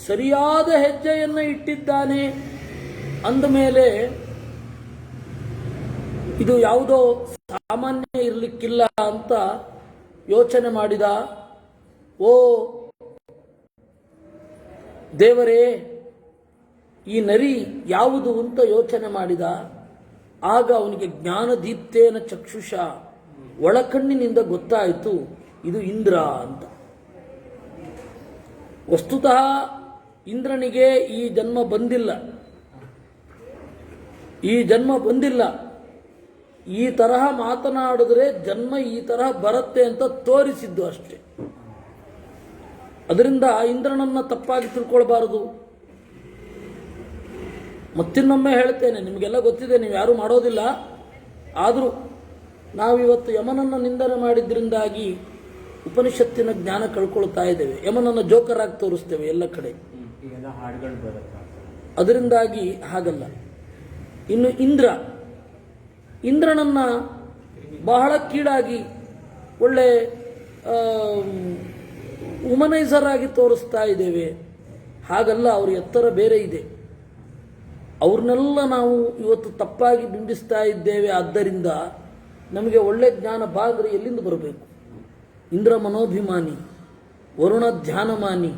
ಸರಿಯಾದ ಹೆಜ್ಜೆಯನ್ನು ಇಟ್ಟಿದ್ದಾನೆ ಅಂದ ಮೇಲೆ ಇದು ಯಾವುದೋ ಸಾಮಾನ್ಯ ಇರಲಿಕ್ಕಿಲ್ಲ ಅಂತ ಯೋಚನೆ ಮಾಡಿದ. ಓ ದೇವರೇ, ಈ ನರಿ ಯಾವುದು ಅಂತ ಯೋಚನೆ ಮಾಡಿದ. ಆಗ ಅವನಿಗೆ ಜ್ಞಾನದೀಪ್ತೇನ ಚಕ್ಷುಷ, ಒಳಕಣ್ಣಿನಿಂದ ಗೊತ್ತಾಯಿತು ಇದು ಇಂದ್ರ ಅಂತ. ವಸ್ತುತಃ ಇಂದ್ರನಿಗೆ ಈ ಜನ್ಮ ಬಂದಿಲ್ಲ. ಈ ಜನ್ಮ ಬಂದಿಲ್ಲ. ಈ ತರಹ ಮಾತನಾಡಿದ್ರೆ ಜನ್ಮ ಈ ತರಹ ಬರುತ್ತೆ ಅಂತ ತೋರಿಸಿದ್ದು ಅಷ್ಟೇ. ಅದರಿಂದ ಇಂದ್ರನನ್ನ ತಪ್ಪಾಗಿ ತಿಳ್ಕೊಳ್ಬಾರದು. ಮತ್ತಿನ್ನೊಮ್ಮೆ ಹೇಳ್ತೇನೆ, ನಿಮಗೆಲ್ಲ ಗೊತ್ತಿದೆ, ನೀವು ಯಾರೂ ಮಾಡೋದಿಲ್ಲ. ಆದರೂ ನಾವಿವತ್ತು ಯಮನನ್ನು ನಿಂದನೆ ಮಾಡಿದ್ರಿಂದಾಗಿ ಉಪನಿಷತ್ತಿನ ಜ್ಞಾನ ಕಳ್ಕೊಳ್ತಾ ಇದ್ದೇವೆ. ಯಮನನ್ನು ಜೋಕರ್ ಆಗಿ ತೋರಿಸ್ತೇವೆ ಎಲ್ಲ ಕಡೆ. ಅದರಿಂದಾಗಿ ಹಾಗಲ್ಲ. ಇನ್ನು ಇಂದ್ರನನ್ನ ಬಹಳ ಕೀಳಾಗಿ ಒಳ್ಳೆ ವುಮನೈಸರ್ ಆಗಿ ತೋರಿಸ್ತಾ ಇದ್ದೇವೆ. ಹಾಗಲ್ಲ, ಅವ್ರ ಎತ್ತರ ಬೇರೆ ಇದೆ. ಅವ್ರನ್ನೆಲ್ಲ ನಾವು ಇವತ್ತು ತಪ್ಪಾಗಿ ಬಿಂಬಿಸ್ತಾ ಇದ್ದೇವೆ. ಆದ್ದರಿಂದ ನಮಗೆ ಒಳ್ಳೆ ಜ್ಞಾನ ಬಾದ್ರೆ ಎಲ್ಲಿಂದ ಬರಬೇಕು? ಇಂದ್ರ ಮನೋಭಿಮಾನಿ, ವರುಣ ಧ್ಯಾನಮಾನಿ,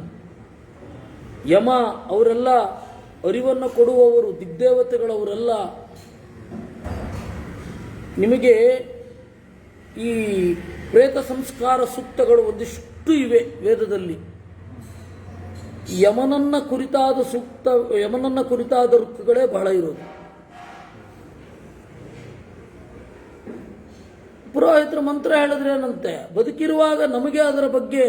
ಯಮ ಅವರೆಲ್ಲ ಅರಿವನ್ನು ಕೊಡುವವರು, ದಿಗ್ದೇವತೆಗಳವರೆಲ್ಲ. ನಿಮಗೆ ಈ ಪ್ರೇತ ಸಂಸ್ಕಾರ ಸೂಕ್ತಗಳು ಒಂದಿಷ್ಟು ಇವೆ ವೇದದಲ್ಲಿ. ಯಮನನ್ನ ಕುರಿತಾದ ಸೂಕ್ತ, ಯಮನನ್ನ ಕುರಿತಾದ ಋಕ್ಕುಗಳೇ ಬಹಳ ಇರೋದು. ಪುರೋಹಿತರು ಮಂತ್ರ ಹೇಳಿದ್ರೇನಂತೆ, ಬದುಕಿರುವಾಗ ನಮಗೆ ಅದರ ಬಗ್ಗೆ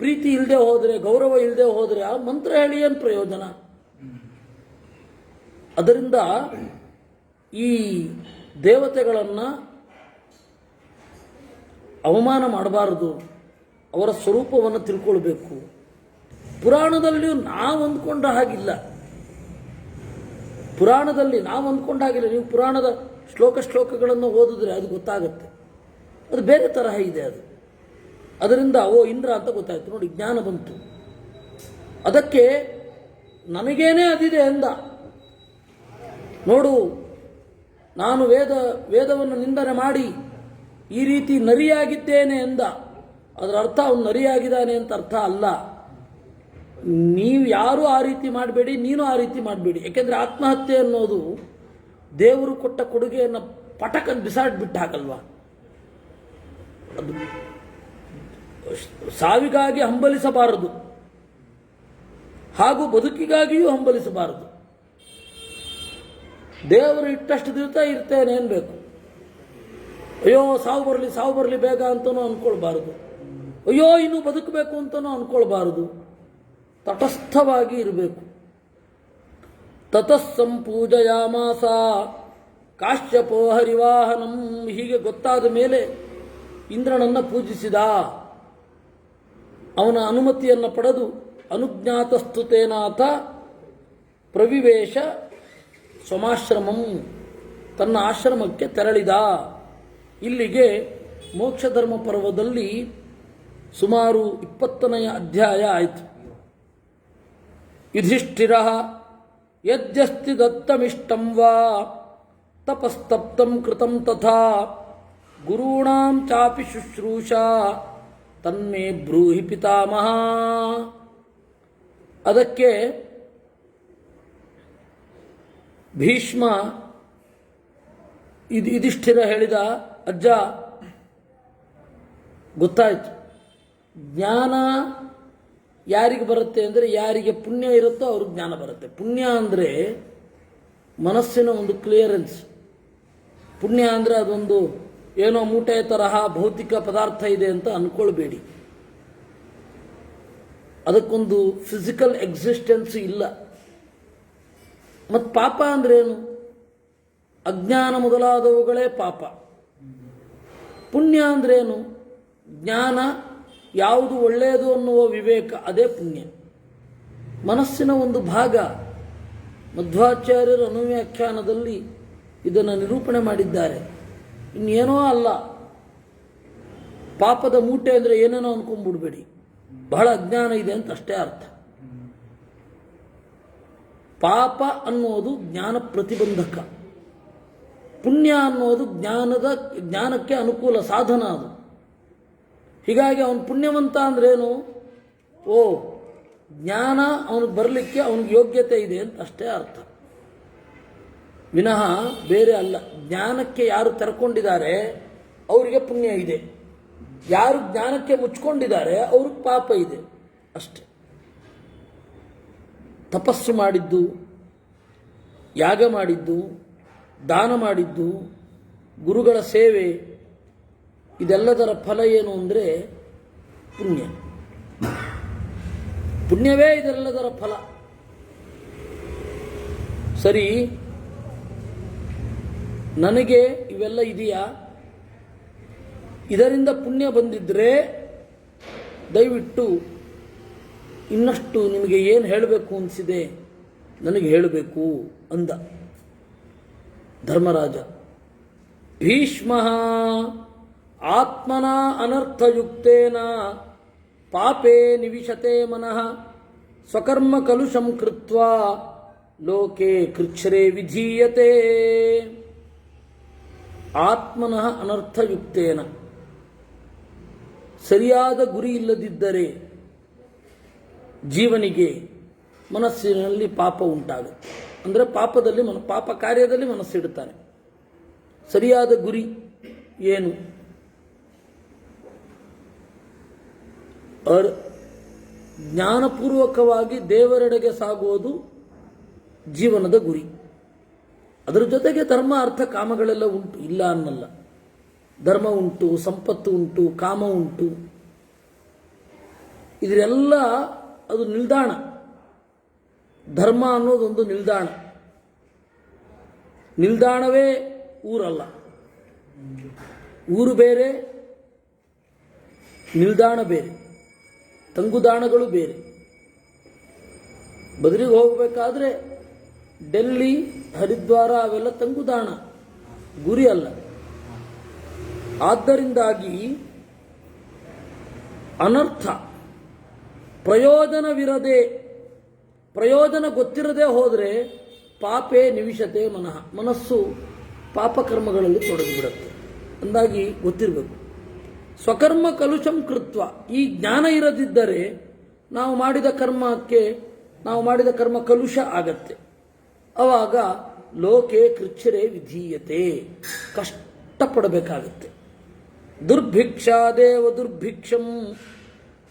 ಪ್ರೀತಿ ಇಲ್ಲದೆ ಹೋದರೆ, ಗೌರವ ಇಲ್ಲದೆ ಹೋದರೆ ಆ ಮಂತ್ರ ಹೇಳಿ ಏನು ಪ್ರಯೋಜನ? ಅದರಿಂದ ಈ ದೇವತೆಗಳನ್ನು ಅವಮಾನ ಮಾಡಬಾರದು. ಅವರ ಸ್ವರೂಪವನ್ನು ತಿಳ್ಕೊಳ್ಬೇಕು. ಪುರಾಣದಲ್ಲಿಯೂ ನಾವು ಅಂದ್ಕೊಂಡ ಹಾಗಿಲ್ಲ. ಪುರಾಣದಲ್ಲಿ ನಾವು ಅಂದ್ಕೊಂಡ ಹಾಗಿಲ್ಲ. ನೀವು ಪುರಾಣದ ಶ್ಲೋಕಗಳನ್ನು ಓದಿದ್ರೆ ಅದು ಗೊತ್ತಾಗುತ್ತೆ. ಅದು ಬೇರೆ ತರಹ ಇದೆ ಅದು. ಅದರಿಂದ ಓ ಇಂದ್ರ ಅಂತ ಗೊತ್ತಾಯ್ತು. ನೋಡಿ, ಜ್ಞಾನ ಬಂತು. ಅದಕ್ಕೆ ನನಗೇನೇ ಅದಿದೆ ಎಂದ. ನೋಡು, ನಾನು ವೇದವನ್ನು ನಿಂದನೆ ಮಾಡಿ ಈ ರೀತಿ ನರಿಯಾಗಿದ್ದೇನೆ ಎಂದ. ಅದರ ಅರ್ಥ ಅವನು ನರಿಯಾಗಿದ್ದಾನೆ ಅಂತ ಅರ್ಥ ಅಲ್ಲ. ನೀವು ಯಾರೂ ಆ ರೀತಿ ಮಾಡಬೇಡಿ, ನೀನು ಆ ರೀತಿ ಮಾಡಬೇಡಿ. ಯಾಕೆಂದರೆ ಆತ್ಮಹತ್ಯೆ ಅನ್ನೋದು ದೇವರು ಕೊಟ್ಟ ಕೊಡುಗೆಯನ್ನು ಪಟಕನ್ನು ಬಿಸಾಡ್ಬಿಟ್ಟು ಹಾಕಲ್ವಾ? ಅದು ಸಾವಿಗಾಗಿ ಹಂಬಲಿಸಬಾರದು, ಹಾಗೂ ಬದುಕಿಗಾಗಿಯೂ ಹಂಬಲಿಸಬಾರದು. ದೇವರು ಇಟ್ಟಷ್ಟು ದಿವಸ ಇರ್ತೇನೆ ಅನ್ಬೇಕು. ಅಯ್ಯೋ ಸಾವು ಬರಲಿ ಬೇಗ ಅಂತನೂ ಅನ್ಕೊಳ್ಬಾರದು. ಅಯ್ಯೋ ಇನ್ನೂ ಬದುಕಬೇಕು ಅಂತನೂ ಅನ್ಕೊಳ್ಬಾರದು. ತಟಸ್ಥವಾಗಿ ಇರಬೇಕು. ತತಃ ಸಂಪೂಜಯಾಮಾಸ ಕಾಶ್ಯಪೋ ಹರಿವಾಹನಂ. ಹೀಗೆ ಗೊತ್ತಾದ ಮೇಲೆ ಇಂದ್ರನನ್ನು ಪೂಜಿಸಿದ. ಅವನ ಅನುಮತಿಯನ್ನು ಪಡೆದು ಅನುಜ್ಞಾತಸ್ತುತೇನಾಥ ಪ್ರವಿವೇಶ ಸ್ವಮಾಶ್ರಮಂ. ತನ್ನ ಆಶ್ರಮಕ್ಕೆ ತೆರಳಿದ. ಇಲ್ಲಿಗೆ ಮೋಕ್ಷಧರ್ಮ ಪರ್ವದಲ್ಲಿ ಸುಮಾರು 20ನೇ ಅಧ್ಯಾಯ ಆಯಿತು. ಯುಧಿಷ್ಠಿರ ಯದ್ಯಸ್ತಿ ದತ್ತಮಿಷ್ಟಂ ವಾ ತಪಸ್ತಪ್ತಂ ಕೃತಂ ತಥಾ ಗುರುಣಾಂ ಚಾಪಿ ಶುಶ್ರೂಷಾ ತನ್ಮೇ ಬ್ರೂಹಿ ಪಿತಾಮಹ. ಅದಕ್ಕೆ ಭೀಷ್ಮ ಯುಧಿಷ್ಠಿರ ಹೇಳಿದ, ಅಜ್ಜ ಗೊತ್ತಾಯಿತು, ಜ್ಞಾನ ಯಾರಿಗೆ ಬರುತ್ತೆ ಅಂದರೆ ಯಾರಿಗೆ ಪುಣ್ಯ ಇರುತ್ತೋ ಅವ್ರಿಗೆ ಜ್ಞಾನ ಬರುತ್ತೆ. ಪುಣ್ಯ ಅಂದರೆ ಮನಸ್ಸಿನ ಒಂದು ಕ್ಲಿಯರೆನ್ಸ್. ಪುಣ್ಯ ಅಂದರೆ ಅದೊಂದು ಏನೋ ಮೂಟೆ ತರಹ ಭೌತಿಕ ಪದಾರ್ಥ ಇದೆ ಅಂತ ಅಂದ್ಕೊಳ್ಬೇಡಿ. ಅದಕ್ಕೊಂದು ಫಿಸಿಕಲ್ ಎಕ್ಸಿಸ್ಟೆನ್ಸ್ ಇಲ್ಲ. ಮತ್ತು ಪಾಪ ಅಂದ್ರೇನು? ಅಜ್ಞಾನ ಮೊದಲಾದವುಗಳೇ ಪಾಪ. ಪುಣ್ಯ ಅಂದ್ರೇನು? ಜ್ಞಾನ, ಯಾವುದು ಒಳ್ಳೆಯದು ಅನ್ನುವ ವಿವೇಕ, ಅದೇ ಪುಣ್ಯ. ಮನಸ್ಸಿನ ಒಂದು ಭಾಗ. ಮಧ್ವಾಚಾರ್ಯರ ಅನುವ್ಯಾಖ್ಯಾನದಲ್ಲಿ ಇದನ್ನು ನಿರೂಪಣೆ ಮಾಡಿದ್ದಾರೆ. ಇನ್ನೇನೋ ಅಲ್ಲ. ಪಾಪದ ಮೂಟೆ ಅಂದರೆ ಏನೇನೋ ಅನ್ಕೊಂಡ್ಬಿಡ್ಬೇಡಿ, ಬಹಳ ಅಜ್ಞಾನ ಇದೆ ಅಂತ ಅಷ್ಟೇ ಅರ್ಥ. ಪಾಪ ಅನ್ನೋದು ಜ್ಞಾನ ಪ್ರತಿಬಂಧಕ. ಪುಣ್ಯ ಅನ್ನೋದು ಜ್ಞಾನಕ್ಕೆ ಅನುಕೂಲ ಸಾಧನ ಅದು. ಹೀಗಾಗಿ ಅವನು ಪುಣ್ಯವಂತ ಅಂದ್ರೇನು? ಓ, ಜ್ಞಾನ ಅವನಿಗೆ ಬರಲಿಕ್ಕೆ ಅವನಿಗೆ ಯೋಗ್ಯತೆ ಇದೆ ಅಂತ ಅಷ್ಟೇ ಅರ್ಥ, ವಿನಃ ಬೇರೆ ಅಲ್ಲ. ಜ್ಞಾನಕ್ಕೆ ಯಾರು ತೆರ್ಕೊಂಡಿದ್ದಾರೆ ಅವರಿಗೆ ಪುಣ್ಯ ಇದೆ, ಯಾರು ಜ್ಞಾನಕ್ಕೆ ಮುಚ್ಕೊಂಡಿದ್ದಾರೆ ಅವ್ರಿಗೆ ಪಾಪ ಇದೆ ಅಷ್ಟೆ. ತಪಸ್ಸು ಮಾಡಿದ್ದು, ಯಾಗ ಮಾಡಿದ್ದು, ದಾನ ಮಾಡಿದ್ದು, ಗುರುಗಳ ಸೇವೆ, ಇದೆಲ್ಲದರ ಫಲ ಏನು ಅಂದರೆ ಪುಣ್ಯ. ಪುಣ್ಯವೇ ಇದೆಲ್ಲದರ ಫಲ. ಸರಿ, ನನಗೆ ಇವೆಲ್ಲ ಇದೆಯಾ? ಇದರಿಂದ ಪುಣ್ಯ ಬಂದಿದ್ರೆ ದಯವಿಟ್ಟು ಇನ್ನಷ್ಟು ನಿಮಗೆ ಏನು ಹೇಳಬೇಕು ಅನಿಸಿದೆ ನನಗೆ ಹೇಳಬೇಕು ಅಂದ ಧರ್ಮರಾಜ. ಭೀಷ್ಮ ಆತ್ಮನ ಅನರ್ಥಯುಕ್ತೇನ ಪಾಪೇ ನಿವಿಶತೆ ಮನಃ ಸ್ವಕರ್ಮ ಕಲುಷಂ ಕೃತ್ವಾ ಲೋಕೆ ಕೃಚ್ಛ್ರೇ ವಿಧೀಯತೆ. ಆತ್ಮನಃ ಅನರ್ಥಯುಕ್ತೇನ, ಸರಿಯಾದ ಗುರಿ ಇಲ್ಲದಿದ್ದರೆ ಜೀವನಿಗೆ ಮನಸ್ಸಿನಲ್ಲಿ ಪಾಪ ಉಂಟಾಗುತ್ತೆ. ಅಂದರೆ ಪಾಪ ಕಾರ್ಯದಲ್ಲಿ ಮನಸ್ಸಿಡುತ್ತಾನೆ. ಸರಿಯಾದ ಗುರಿ ಏನು? ಜ್ಞಾನಪೂರ್ವಕವಾಗಿ ದೇವರೆಡೆಗೆ ಸಾಗುವುದು ಜೀವನದ ಗುರಿ. ಅದರ ಜೊತೆಗೆ ಧರ್ಮ, ಅರ್ಥ, ಕಾಮಗಳೆಲ್ಲ ಉಂಟು, ಇಲ್ಲ ಅನ್ನಲ್ಲ. ಧರ್ಮ ಉಂಟು, ಸಂಪತ್ತು ಉಂಟು, ಕಾಮ ಉಂಟು. ಇದರೆಲ್ಲ ಅದು ನಿಲ್ದಾಣ. ಧರ್ಮ ಅನ್ನೋದೊಂದು ನಿಲ್ದಾಣ. ನಿಲ್ದಾಣವೇ ಊರಲ್ಲ. ಊರು ಬೇರೆ, ನಿಲ್ದಾಣ ಬೇರೆ, ತಂಗುದಾಣಗಳು ಬೇರೆ. ಬದರಿಗೆ ಹೋಗಬೇಕಾದ್ರೆ ಡೆಲ್ಲಿ, ಹರಿದ್ವಾರ ಅವೆಲ್ಲ ತಂಗುದಾಣ, ಗುರಿ ಅಲ್ಲ. ಆದ್ದರಿಂದಾಗಿ ಅನರ್ಥ, ಪ್ರಯೋಜನ ಗೊತ್ತಿರದೆ ಹೋದರೆ ಪಾಪೇ ನಿವಿಶತೆ ಮನಃ, ಮನಸ್ಸು ಪಾಪಕರ್ಮಗಳಲ್ಲಿ ತೊಡಗಿಬಿಡುತ್ತೆ. ಅಂದಾಗಿ ಗೊತ್ತಿರಬೇಕು. ಸ್ವಕರ್ಮ ಕಲುಷಂ ಕೃತ್ವ, ಈ ಜ್ಞಾನ ಇರದಿದ್ದರೆ ನಾವು ಮಾಡಿದ ಕರ್ಮ ಕಲುಷ ಆಗತ್ತೆ. ಅವಾಗ ಲೋಕೆ ಕೃಚ್ಛ್ರೇ ವಿಧೀಯತೆ, ಕಷ್ಟಪಡಬೇಕಾಗತ್ತೆ. ದುರ್ಭಿಕ್ಷಾದೇವ ದುರ್ಭಿಕ್ಷಂ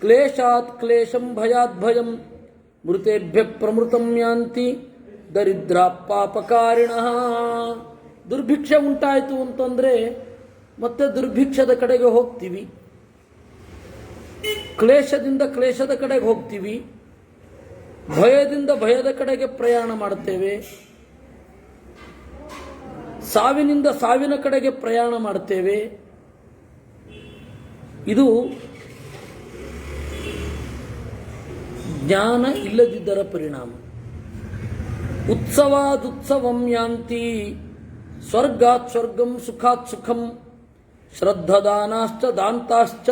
ಕ್ಲೇಶಾತ್ ಕ್ಲೇಶಂ ಭಯಾತ್ ಭಯಂ ಮೃತೇಭ್ಯ ಪ್ರಮೃತಂ ಯಾಂತಿ ದರಿದ್ರ ಪಾಪಕಾರಿಣಃ. ದುರ್ಭಿಕ್ಷೆ ಉಂಟಾಯಿತು ಅಂತಂದರೆ ಮತ್ತೆ ದುರ್ಭಿಕ್ಷದ ಕಡೆಗೆ ಹೋಗ್ತೀವಿ, ಕ್ಲೇಶದಿಂದ ಕ್ಲೇಶದ ಕಡೆಗೆ ಹೋಗ್ತೀವಿ, ಭಯದಿಂದ ಭಯದ ಕಡೆಗೆ ಪ್ರಯಾಣ ಮಾಡುತ್ತೇವೆ, ಸಾವಿನಿಂದ ಸಾವಿನ ಕಡೆಗೆ ಪ್ರಯಾಣ ಮಾಡುತ್ತೇವೆ. ಇದು ಜ್ಞಾನ ಇಲ್ಲದಿದ್ದರ ಪರಿಣಾಮ. ಉತ್ಸವಾದುತ್ಸವಂ ಯಾಂತಿ ಸ್ವರ್ಗಾತ್ ಸ್ವರ್ಗಂ ಸುಖಾತ್ ಸುಖಂ ಶ್ರದ್ಧದಾನಾಶ್ಚ ದಾಂತಾಶ್ಚ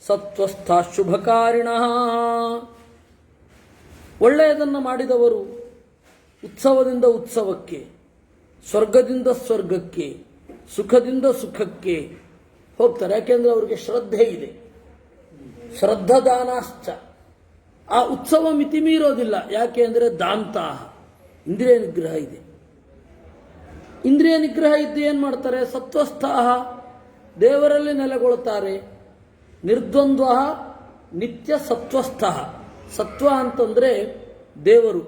ಸತ್ವಸ್ಥಾ ಶುಭಕಾರಿಣಃ. ಒಳ್ಳೆಯದನ್ನು ಮಾಡಿದವರು ಉತ್ಸವದಿಂದ ಉತ್ಸವಕ್ಕೆ, ಸ್ವರ್ಗದಿಂದ ಸ್ವರ್ಗಕ್ಕೆ, ಸುಖದಿಂದ ಸುಖಕ್ಕೆ ಹೋಗ್ತಾರೆ. ಯಾಕೆಂದ್ರೆ ಅವರಿಗೆ ಶ್ರದ್ಧೆ ಇದೆ. ಶ್ರದ್ಧದಾನಾಶ್ಚ, ಆ ಉತ್ಸವ ಮಿತಿ ಮೀರೋದಿಲ್ಲ. ಯಾಕೆ ಅಂದರೆ ದಾಂತಾಹ, ಇಂದ್ರಿಯ ನಿಗ್ರಹ ಇದೆ. ಇಂದ್ರಿಯ ನಿಗ್ರಹ ಇದ್ದು ಏನು ಮಾಡ್ತಾರೆ? ಸತ್ವಸ್ಥಾಹ, ದೇವರಲ್ಲಿ ನೆಲೆಗೊಳ್ಳುತ್ತಾರೆ. ನಿರ್ದ್ವಂದ್ವ ನಿತ್ಯ ಸತ್ವಸ್ಥಃ. ಸತ್ವ ಅಂತಂದ್ರೆ ದೇವರು.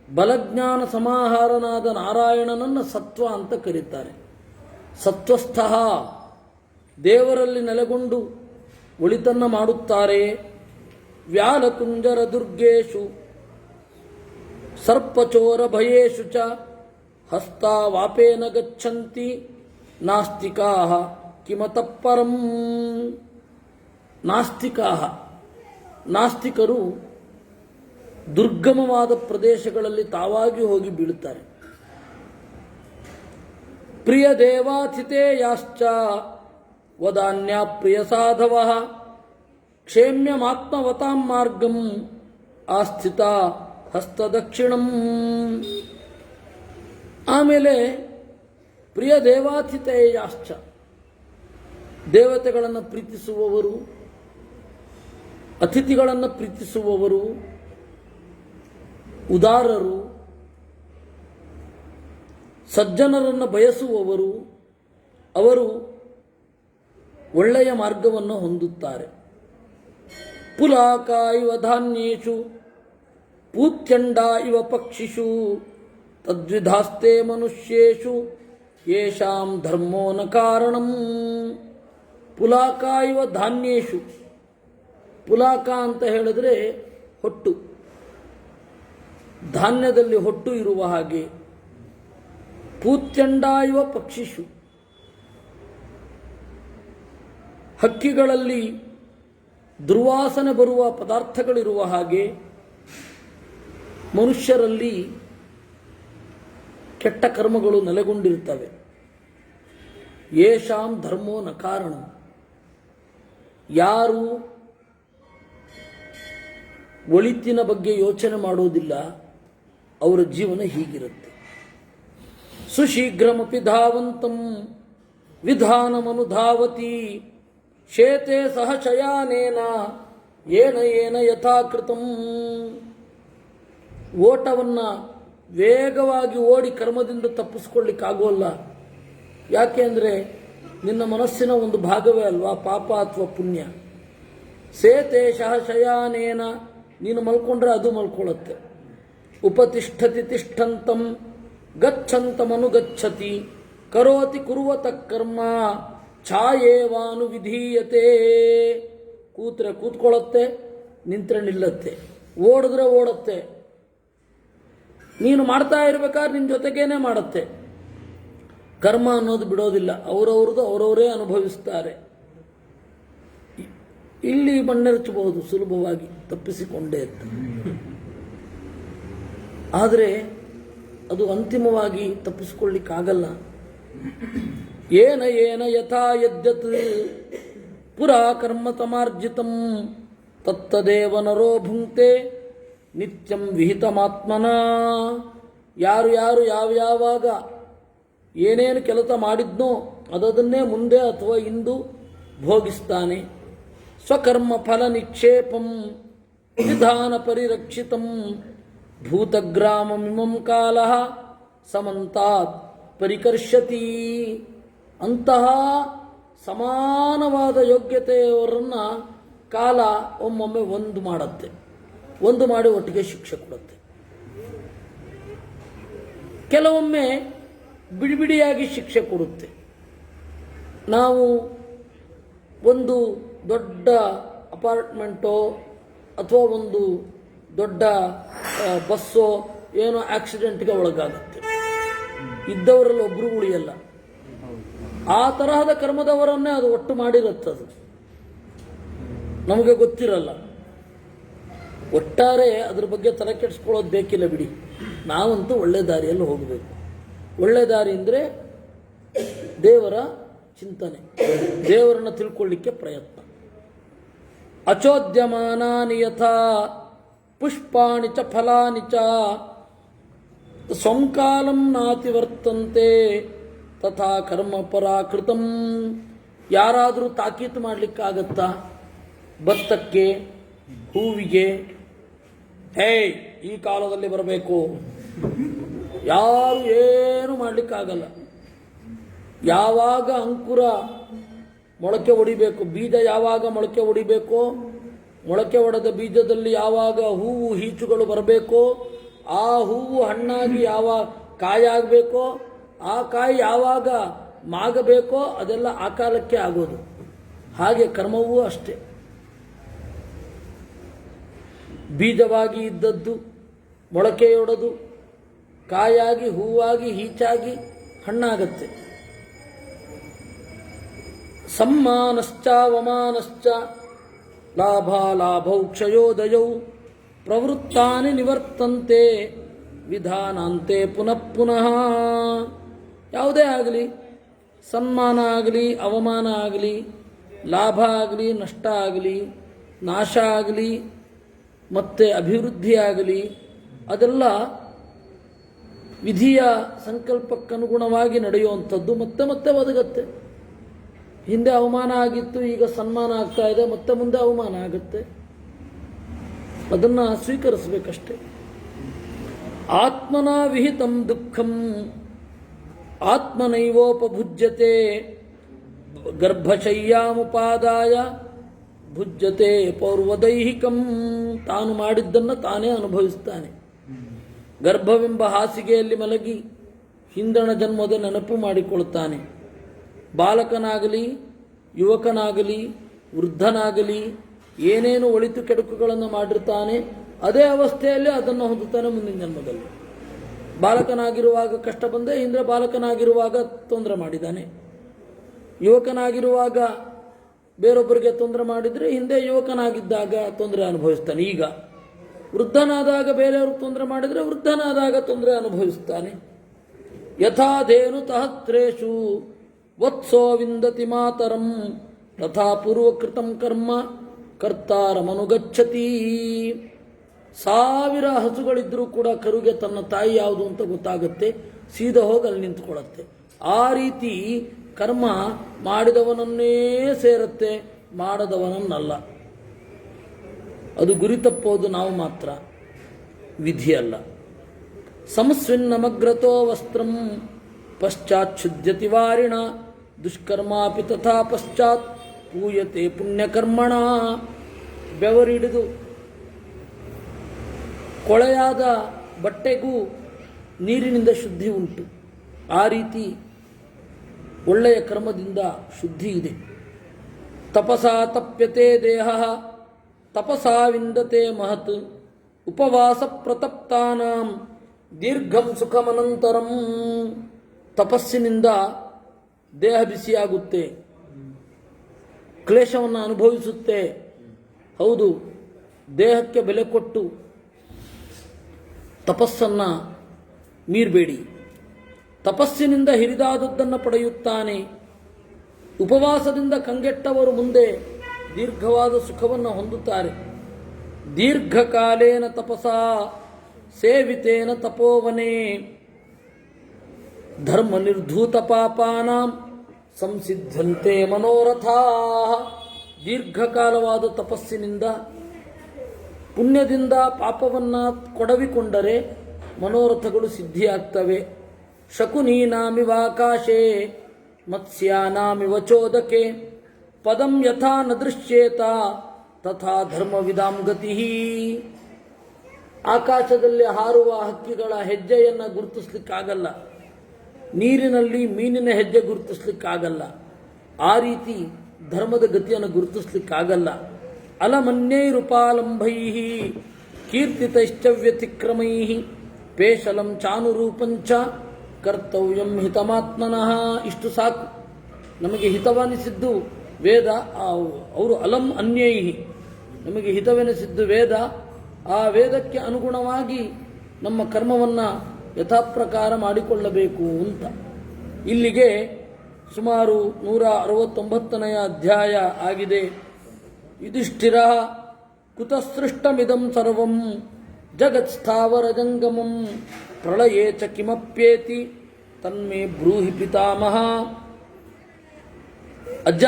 ಬಲಜ್ಞಾನ ಸಮಾಹಾರನಾದ ನಾರಾಯಣನನ್ನು ಸತ್ವ ಅಂತ ಕರೀತಾರೆ. ಸತ್ವಸ್ಥಃ, ದೇವರಲ್ಲಿ ನೆಲೆಗೊಂಡು ಒಳಿತನ್ನ ಮಾಡುತ್ತಾರೆ. ವ್ಯಾಲಕುಂಜರ ದುರ್ಗೇಶು ಸರ್ಪಚೋರ ಭಯೇಶು ಚ ಹಸ್ತಾವಾಪೇನ ಗಚ್ಚಂತಿ ನಾಸ್ತಿಕಾಃ ಕಿಮತಃ ಪರಂ. ನಾಸ್ತಿಕಾಃ, ನಾಸ್ತಿಕರು ದುರ್ಗಮವಾದ ಪ್ರದೇಶಗಳಲ್ಲಿ ತಾವಾಗಿ ಹೋಗಿ ಬೀಳುತ್ತಾರೆ. ಪ್ರಿಯ ದೇವಾತಿಥೇಯಾಶ್ಚ ವದಾನ್ಯ ಪ್ರಿಯ ಸಾಧವಃ ಕ್ಷೇಮ್ಯಮಾತ್ಮವತಾಂ ಮಾರ್ಗಂ ಆಸ್ಥಿತ ಹಸ್ತದಕ್ಷಿಣಂ. ಆಮೇಲೆ ಪ್ರಿಯ ದೇವಾತಿಥೇಯಾಶ್ಚ, ದೇವತೆಗಳನ್ನು ಪ್ರೀತಿಸುವವರು, ಅತಿಥಿಗಳನ್ನು ಪ್ರೀತಿಸುವವರು, ಉದಾರರು, ಸಜ್ಜನರನ್ನು ಬಯಸುವವರು, ಅವರು ಒಳ್ಳೆಯ ಮಾರ್ಗವನ್ನು ಹೊಂದುತ್ತಾರೆ. ಪುಲಾಕ ಇವ ಧಾನ್ಯೇಷು ಪೂತ್ಯಂಡ ಇವ ಪಕ್ಷಿಷು ತದ್ವಿಧಾಸ್ತೆ ಮನುಷ್ಯೇಷು ಯೇಷಾಂ ಧರ್ಮೋ ನ ಕಾರಣಂ. ಪುಲಾಕ ಇವ ಧಾನ್ಯೇಷು, ಪುಲಾಕ ಅಂತ ಹೇಳಿದ್ರೆ ಹೊಟ್ಟು, ಧಾನ್ಯದಲ್ಲಿ ಹೊಟ್ಟು ಇರುವ ಹಾಗೆ. ಪೂತ್ಯಂಡ ಇವ ಪಕ್ಷಿಷು, ಹಕ್ಕಿಗಳಲ್ಲಿ ದುರ್ವಾಸನೆ ಬರುವ ಪದಾರ್ಥಗಳಿರುವ ಹಾಗೆ ಮನುಷ್ಯರಲ್ಲಿ ಕೆಟ್ಟ ಕರ್ಮಗಳು ನೆಲೆಗೊಂಡಿರುತ್ತವೆ. ಯೇಷಾಂ ಧರ್ಮೋ ನ ಕಾರಣ, ಯಾರು ಒಳಿತಿನ ಬಗ್ಗೆ ಯೋಚನೆ ಮಾಡುವುದಿಲ್ಲ ಅವರ ಜೀವನ ಹೀಗಿರುತ್ತೆ. ಸುಶೀಘ್ರಮಪಿ ಧಾವಂತಂ ವಿಧಾನಮನುಧಾವತಿ ಶೇತೆ ಸಹ ಶಯಾನೇನ ಏನ ಏನ ಯಥಾಕೃತಂ. ಓಟವನ್ನು ವೇಗವಾಗಿ ಓಡಿ ಕರ್ಮದಿಂದ ತಪ್ಪಿಸ್ಕೊಳ್ಳಿಕ್ಕಾಗೋಲ್ಲ. ಯಾಕೆ ಅಂದರೆ ನಿನ್ನ ಮನಸ್ಸಿನ ಒಂದು ಭಾಗವೇ ಅಲ್ವಾ ಪಾಪ ಅಥವಾ ಪುಣ್ಯ. ಸೇತೆ ಸಹ ಶಯಾನೇನ, ನೀನು ಮಲ್ಕೊಂಡ್ರೆ ಅದು ಮಲ್ಕೊಳ್ಳುತ್ತೆ. ಉಪತಿಷ್ಠತಿ ತಿಷ್ಠಂತಂ ಗಚ್ಚಂತಮನುಗಚ್ಚತಿ ಕರೋತಿ ಕುರುವತ ಕರ್ಮ ಛಾಯೇವಾನು ವಿಧೀಯತೆ. ಕೂತ್ರೆ ಕೂತ್ಕೊಳ್ಳುತ್ತೆ, ನಿಂತ್ರೆ ನಿಲ್ಲತ್ತೆ, ಓಡಿದ್ರೆ ಓಡುತ್ತೆ. ನೀನು ಮಾಡ್ತಾ ಇರ್ಬೇಕಾದ್ರೆ ನಿನ್ನ ಜೊತೆಗೇನೆ ಮಾಡುತ್ತೆ. ಕರ್ಮ ಅನ್ನೋದು ಬಿಡೋದಿಲ್ಲ, ಅವರವ್ರದ್ದು ಅವರವರೇ ಅನುಭವಿಸ್ತಾರೆ. ಇಲ್ಲಿ ಮಣ್ಣೆರಚಬಹುದು ಸುಲಭವಾಗಿ ತಪ್ಪಿಸಿಕೊಂಡೇ ಅಂತ. ಆದರೆ ಅದು ಅಂತಿಮವಾಗಿ ತಪ್ಪಿಸಿಕೊಳ್ಳಿಕ್ಕಾಗಲ್ಲ. ಏನ ಏನ ಯಥಾ ಯದ್ಯತ್ ಪುರಾ ಕರ್ಮ ತಮಾರ್ಜಿತಂ ತತ್ತದೇವ ನರೋ ಭುಂಕ್ತೆ ನಿತ್ಯಂ ವಿಹಿತಮಾತ್ಮನ. ಯಾರು ಯಾರು ಯಾವಾಗ ಏನೇನು ಕೆಲಸ ಮಾಡಿದ್ನೋ ಅದನ್ನೇ ಮುಂದೆ ಅಥವಾ ಇಂದು ಭೋಗಿಸ್ತಾನೆ. ಸ್ವಕರ್ಮ ಫಲ ನಿಕ್ಷೇಪಂ ವಿಧಾನ ಪರಿರಕ್ಷಿತಂ ಭೂತಗ್ರಾಮಮಿಮಂ ಕಾಲಃ ಸಮಂತಾತ್ ಪರಿಕರ್ಷತಿ. ಅಂತಹ ಸಮಾನವಾದ ಯೋಗ್ಯತೆಯವರನ್ನ ಕಾಲ ಒಮ್ಮೊಮ್ಮೆ ಒಂದು ಮಾಡುತ್ತೆ, ಒಂದು ಮಾಡಿ ಒಟ್ಟಿಗೆ ಶಿಕ್ಷೆ ಕೊಡುತ್ತೆ. ಕೆಲವೊಮ್ಮೆ ಬಿಡಿಬಿಡಿಯಾಗಿ ಶಿಕ್ಷೆ ಕೊಡುತ್ತೆ. ನಾವು ಒಂದು ದೊಡ್ಡ ಅಪಾರ್ಟ್ಮೆಂಟೋ ಅಥವಾ ಒಂದು ದೊಡ್ಡ ಬಸ್ಸೋ ಏನೋ ಆಕ್ಸಿಡೆಂಟ್ಗೆ ಒಳಗಾಗುತ್ತೆ, ಇದ್ದವರಲ್ಲಿ ಒಬ್ಬರು ಉಳಿಯಲ್ಲ. ಆ ತರಹದ ಕರ್ಮದವರನ್ನೇ ಅದು ಒಟ್ಟು ಮಾಡಿರುತ್ತದು, ನಮಗೆ ಗೊತ್ತಿರಲ್ಲ. ಒಟ್ಟಾರೆ ಅದ್ರ ಬಗ್ಗೆ ತಲೆ ಕೆಡಿಸ್ಕೊಳ್ಳೋದು ಬೇಕಿಲ್ಲ ಬಿಡಿ. ನಾವಂತೂ ಒಳ್ಳೆ ದಾರಿಯಲ್ಲಿ ಹೋಗಬೇಕು. ಒಳ್ಳೆ ದಾರಿ ಅಂದರೆ ದೇವರ ಚಿಂತನೆ, ದೇವರನ್ನು ತಿಳ್ಕೊಳ್ಳಿಕ್ಕೆ ಪ್ರಯತ್ನ. ಅಚೋದ್ಯಮಾನಾನಿ ಯಥಾ ಪುಷ್ಪಾಣಿ ಚ ಫಲಾನಿ ಚ ಸಂಕಾಲಂ ನಾತಿ ವರ್ತಂತೆ ತಥಾ ಕರ್ಮ ಪರಾಕೃತಂ. ಯಾರಾದರೂ ತಾಕೀತು ಮಾಡಲಿಕ್ಕಾಗತ್ತಾ? ಭತ್ತಕ್ಕೆ, ಹೂವಿಗೆ, ಈ ಕಾಲದಲ್ಲಿ ಬರಬೇಕು, ಯಾರು ಏನು ಮಾಡಲಿಕ್ಕಾಗಲ್ಲ. ಯಾವಾಗ ಅಂಕುರ ಮೊಳಕೆ ಹೊಡಿಬೇಕು, ಬೀಜ ಯಾವಾಗ ಮೊಳಕೆ ಹೊಡಿಬೇಕೋ, ಮೊಳಕೆ ಹೊಡೆದ ಬೀಜದಲ್ಲಿ ಯಾವಾಗ ಹೂವು ಹೀಚುಗಳು ಬರಬೇಕೋ, ಆ ಹೂವು ಹಣ್ಣಾಗಿ ಯಾವಾಗ ಕಾಯಾಗಬೇಕೋ, ಆ ಕಾಯಿ ಯಾವಾಗ ಮಾಗಬೇಕೋ ಅದೆಲ್ಲ ಆ ಕಾಲಕ್ಕೆ ಆಗೋದು. ಹಾಗೆ ಕರ್ಮವೂ ಅಷ್ಟೇ. ಬೀಜವಾಗಿ ಇದ್ದದ್ದು ಮೊಳಕೆಯೊಡೆದು ಕಾಯಾಗಿ ಹೂವಾಗಿ ಹೀಚಾಗಿ ಹಣ್ಣಾಗತ್ತೆ. ಸಮ್ಮಾನಶ್ಚ ವಮಾನಶ್ಚ ಲಾಭಾಲಾಭೌ ಕ್ಷಯೋದಯೌ ಪ್ರವೃತ್ತಾನಿ ನಿವರ್ತಂತೆ ವಿಧಾನಾಂತೆ ಪುನಃ ಪುನಃ. ಯಾವುದೇ ಆಗಲಿ, ಸನ್ಮಾನ ಆಗಲಿ ಅವಮಾನ ಆಗಲಿ, ಲಾಭ ಆಗಲಿ ನಷ್ಟ ಆಗಲಿ, ನಾಶ ಆಗಲಿ ಮತ್ತು ಅಭಿವೃದ್ಧಿ ಆಗಲಿ, ಅದೆಲ್ಲ ವಿಧಿಯ ಸಂಕಲ್ಪಕ್ಕನುಗುಣವಾಗಿ ನಡೆಯುವಂಥದ್ದು. ಮತ್ತೆ ಮತ್ತೆ ಒದಗತ್ತೆ. ಹಿಂದೆ ಅವಮಾನ ಆಗಿತ್ತು, ಈಗ ಸನ್ಮಾನ ಆಗ್ತಾ ಇದೆ, ಮತ್ತೆ ಮುಂದೆ ಅವಮಾನ ಆಗುತ್ತೆ. ಅದನ್ನು ಸ್ವೀಕರಿಸಬೇಕಷ್ಟೆ. ಆತ್ಮನ ವಿಹಿತಂ ದುಃಖಂ ಆತ್ಮನೈವೋಪಭುಜ್ಯತೆ ಗರ್ಭಶಯ್ಯಾಮುಪಾದಾಯ ಭುಜ್ಯತೆ ಪೌರ್ವದೈಹಿಕಂ. ತಾನು ಮಾಡಿದ್ದನ್ನು ತಾನೇ ಅನುಭವಿಸ್ತಾನೆ. ಗರ್ಭವೆಂಬ ಹಾಸಿಗೆಯಲ್ಲಿ ಮಲಗಿ ಹಿಂದಣ ಜನ್ಮದ ನೆನಪು ಮಾಡಿಕೊಳ್ತಾನೆ. ಬಾಲಕನಾಗಲಿ ಯುವಕನಾಗಲಿ ವೃದ್ಧನಾಗಲಿ ಏನೇನು ಒಳಿತು ಕೆಡುಕುಗಳನ್ನು ಮಾಡಿರ್ತಾನೆ, ಅದೇ ಅವಸ್ಥೆಯಲ್ಲಿ ಅದನ್ನು ಹೊಂದುತ್ತಾನೆ ಮುಂದಿನ ಜನ್ಮದಲ್ಲಿ. ಬಾಲಕನಾಗಿರುವಾಗ ಕಷ್ಟ ಬಂದೇ ಹಿಂದೆ ಬಾಲಕನಾಗಿರುವಾಗ ತೊಂದರೆ ಮಾಡಿದ್ದಾನೆ. ಯುವಕನಾಗಿರುವಾಗ ಬೇರೊಬ್ಬರಿಗೆ ತೊಂದರೆ ಮಾಡಿದರೆ ಹಿಂದೆ ಯುವಕನಾಗಿದ್ದಾಗ ತೊಂದರೆ ಅನುಭವಿಸ್ತಾನೆ. ಈಗ ವೃದ್ಧನಾದಾಗ ಬೇರೆಯವ್ರಿಗೆ ತೊಂದರೆ ಮಾಡಿದರೆ ವೃದ್ಧನಾದಾಗ ತೊಂದರೆ ಅನುಭವಿಸ್ತಾನೆ. ಯಥಾಧೇನು ತಹತ್ರೇಷು ವತ್ಸೋ ವಿಂದತಿ ಮಾತರಂ ತಥಾ ಪೂರ್ವಕೃತಂ ಕರ್ಮ ಕರ್ತಾರಮನುಗಚ್ಚತಿ. 1000 ಹಸುಗಳಿದ್ರೂ ಕೂಡ ಕರುಗೆ ತನ್ನ ತಾಯಿ ಯಾವುದು ಅಂತ ಗೊತ್ತಾಗುತ್ತೆ, ಸೀದಾ ಹೋಗಿ ಅಲ್ಲಿ ನಿಂತ್ಕೊಳ್ಳುತ್ತೆ. ಆ ರೀತಿ ಕರ್ಮ ಮಾಡಿದವನನ್ನೇ ಸೇರುತ್ತೆ, ಮಾಡದವನನ್ನಲ್ಲ. ಅದು ಗುರಿ ತಪ್ಪೋದು ನಾವು ಮಾತ್ರ, ವಿಧಿಯಲ್ಲ. ಸಂಸ್ವಿನ್ನಮಗ್ರತೋ ವಸ್ತ್ರಂ ಪಶ್ಚಾಚ್ಛುದ್ಯತಿ ವಾರಿಣ ದುಷ್ಕರ್ಮಾಪಿ ತಥಾ ಪಶ್ಚಾತ್ ಪೂಯತೆ ಪುಣ್ಯಕರ್ಮಣ. ಬೆವರಿಡಿದು ಕೊಳೆಯಾದ ಬಟ್ಟೆಗೂ ನೀರಿನಿಂದ ಶುದ್ಧಿ ಉಂಟು. ಆ ರೀತಿ ಒಳ್ಳೆಯ ಕರ್ಮದಿಂದ ಶುದ್ಧಿ ಇದೆ. ತಪಸಾ ತಪ್ಯತೆ ದೇಹ ತಪಸಾ ವಿಂದತೆ ಮಹತ್ ಉಪವಾಸ ಪ್ರತಪ್ತಾನಾಂ ದೀರ್ಘಂ ಸುಖಮನಂತರಂ. ತಪಸ್ಸಿನಿಂದ ದೇಹ ಬಿಸಿಯಾಗುತ್ತೆ, ಕ್ಲೇಶವನ್ನು ಅನುಭವಿಸುತ್ತೆ. ಹೌದು, ದೇಹಕ್ಕೆ ಬೆಲೆ ಕೊಟ್ಟು ತಪಸ್ಸನ್ನು ಮೀರಬೇಡಿ. ತಪಸ್ಸಿನಿಂದ ಹಿರಿದಾದದ್ದನ್ನು ಪಡೆಯುತ್ತಾನೆ. ಉಪವಾಸದಿಂದ ಕಂಗೆಟ್ಟವರು ಮುಂದೆ ದೀರ್ಘವಾದ ಸುಖವನ್ನು ಹೊಂದುತ್ತಾರೆ. ದೀರ್ಘಕಾಲೇನ ತಪಸಾ ಸೇವಿತೇನ ತಪೋವನೆ ಧರ್ಮ ನಿರ್ಧೂತ ಪಾಪಾನಾಂ ಸಂಸಿದ್ಧಂತೆ ಮನೋರಥಾ. ದೀರ್ಘಕಾಲವಾದ ತಪಸ್ಸಿನಿಂದ ಪುಣ್ಯದಿಂದ ಪಾಪವನ್ನು ಕೊಡವಿಕೊಂಡರೆ ಮನೋರಥಗಳು ಸಿದ್ಧಿಯಾಗ್ತವೆ. ಶಕುನೀನಾಮಿವಾಕಾಶೇ ಮತ್ಸ್ಯಾನಾಮಿವ ಚೋದಕೆ ಪದಂ ಯಥಾ ನ ದೃಶ್ಯೇತ ತಥಾ ಧರ್ಮವಿದಾಂ ಗತಿ. ಆಕಾಶದಲ್ಲಿ ಹಾರುವ ಹಕ್ಕಿಗಳ ಹೆಜ್ಜೆಯನ್ನು ಗುರುತಿಸ್ಲಿಕ್ಕಾಗಲ್ಲ, ನೀರಿನಲ್ಲಿ ಮೀನಿನ ಹೆಜ್ಜೆ ಗುರುತಿಸ್ಲಿಕ್ಕಾಗಲ್ಲ. ಆ ರೀತಿ ಧರ್ಮದ ಗತಿಯನ್ನು ಗುರುತಿಸ್ಲಿಕ್ಕಾಗಲ್ಲ. ಅಲಮನ್ಯೈರುಪಾಲಂಭೈ ಕೀರ್ತಿತೈಶ್ಚ ವ್ಯತಿಕ್ರಮೈ ಪೇಶಲಂ ಚಾನುರೂಪಂಚ ಕರ್ತವ್ಯಂ ಹಿತಮಾತ್ಮನಃ. ಇಷ್ಟು ಸಾಕು. ನಮಗೆ ಹಿತವನಿಸಿದ್ದು ವೇದ. ಅವರು ಅಲಂ ಅನ್ಯೈಹಿ, ನಮಗೆ ಹಿತವೆನಿಸಿದ್ದು ವೇದ. ಆ ವೇದಕ್ಕೆ ಅನುಗುಣವಾಗಿ ನಮ್ಮ ಕರ್ಮವನ್ನು ಯಥಾಪ್ರಕಾರ ಮಾಡಿಕೊಳ್ಳಬೇಕು ಅಂತ. ಇಲ್ಲಿಗೆ ಸುಮಾರು 169ನೇ ಅಧ್ಯಾಯ ಆಗಿದೆ. ಯುಧಿಷ್ಠಿರ ಕುತಸೃಷ್ಟಮಿದಂ ಸರ್ವಂ ಜಗತ್ಸ್ಥಾವರ ಜಂಗಮಂ ಪ್ರಳಯೇ ಚ ಕಿಮಪ್ಯೇತಿ ತನ್ಮೇ ಬ್ರೂಹಿ ಪಿತಾಮಹ. ಅಜ್ಜ,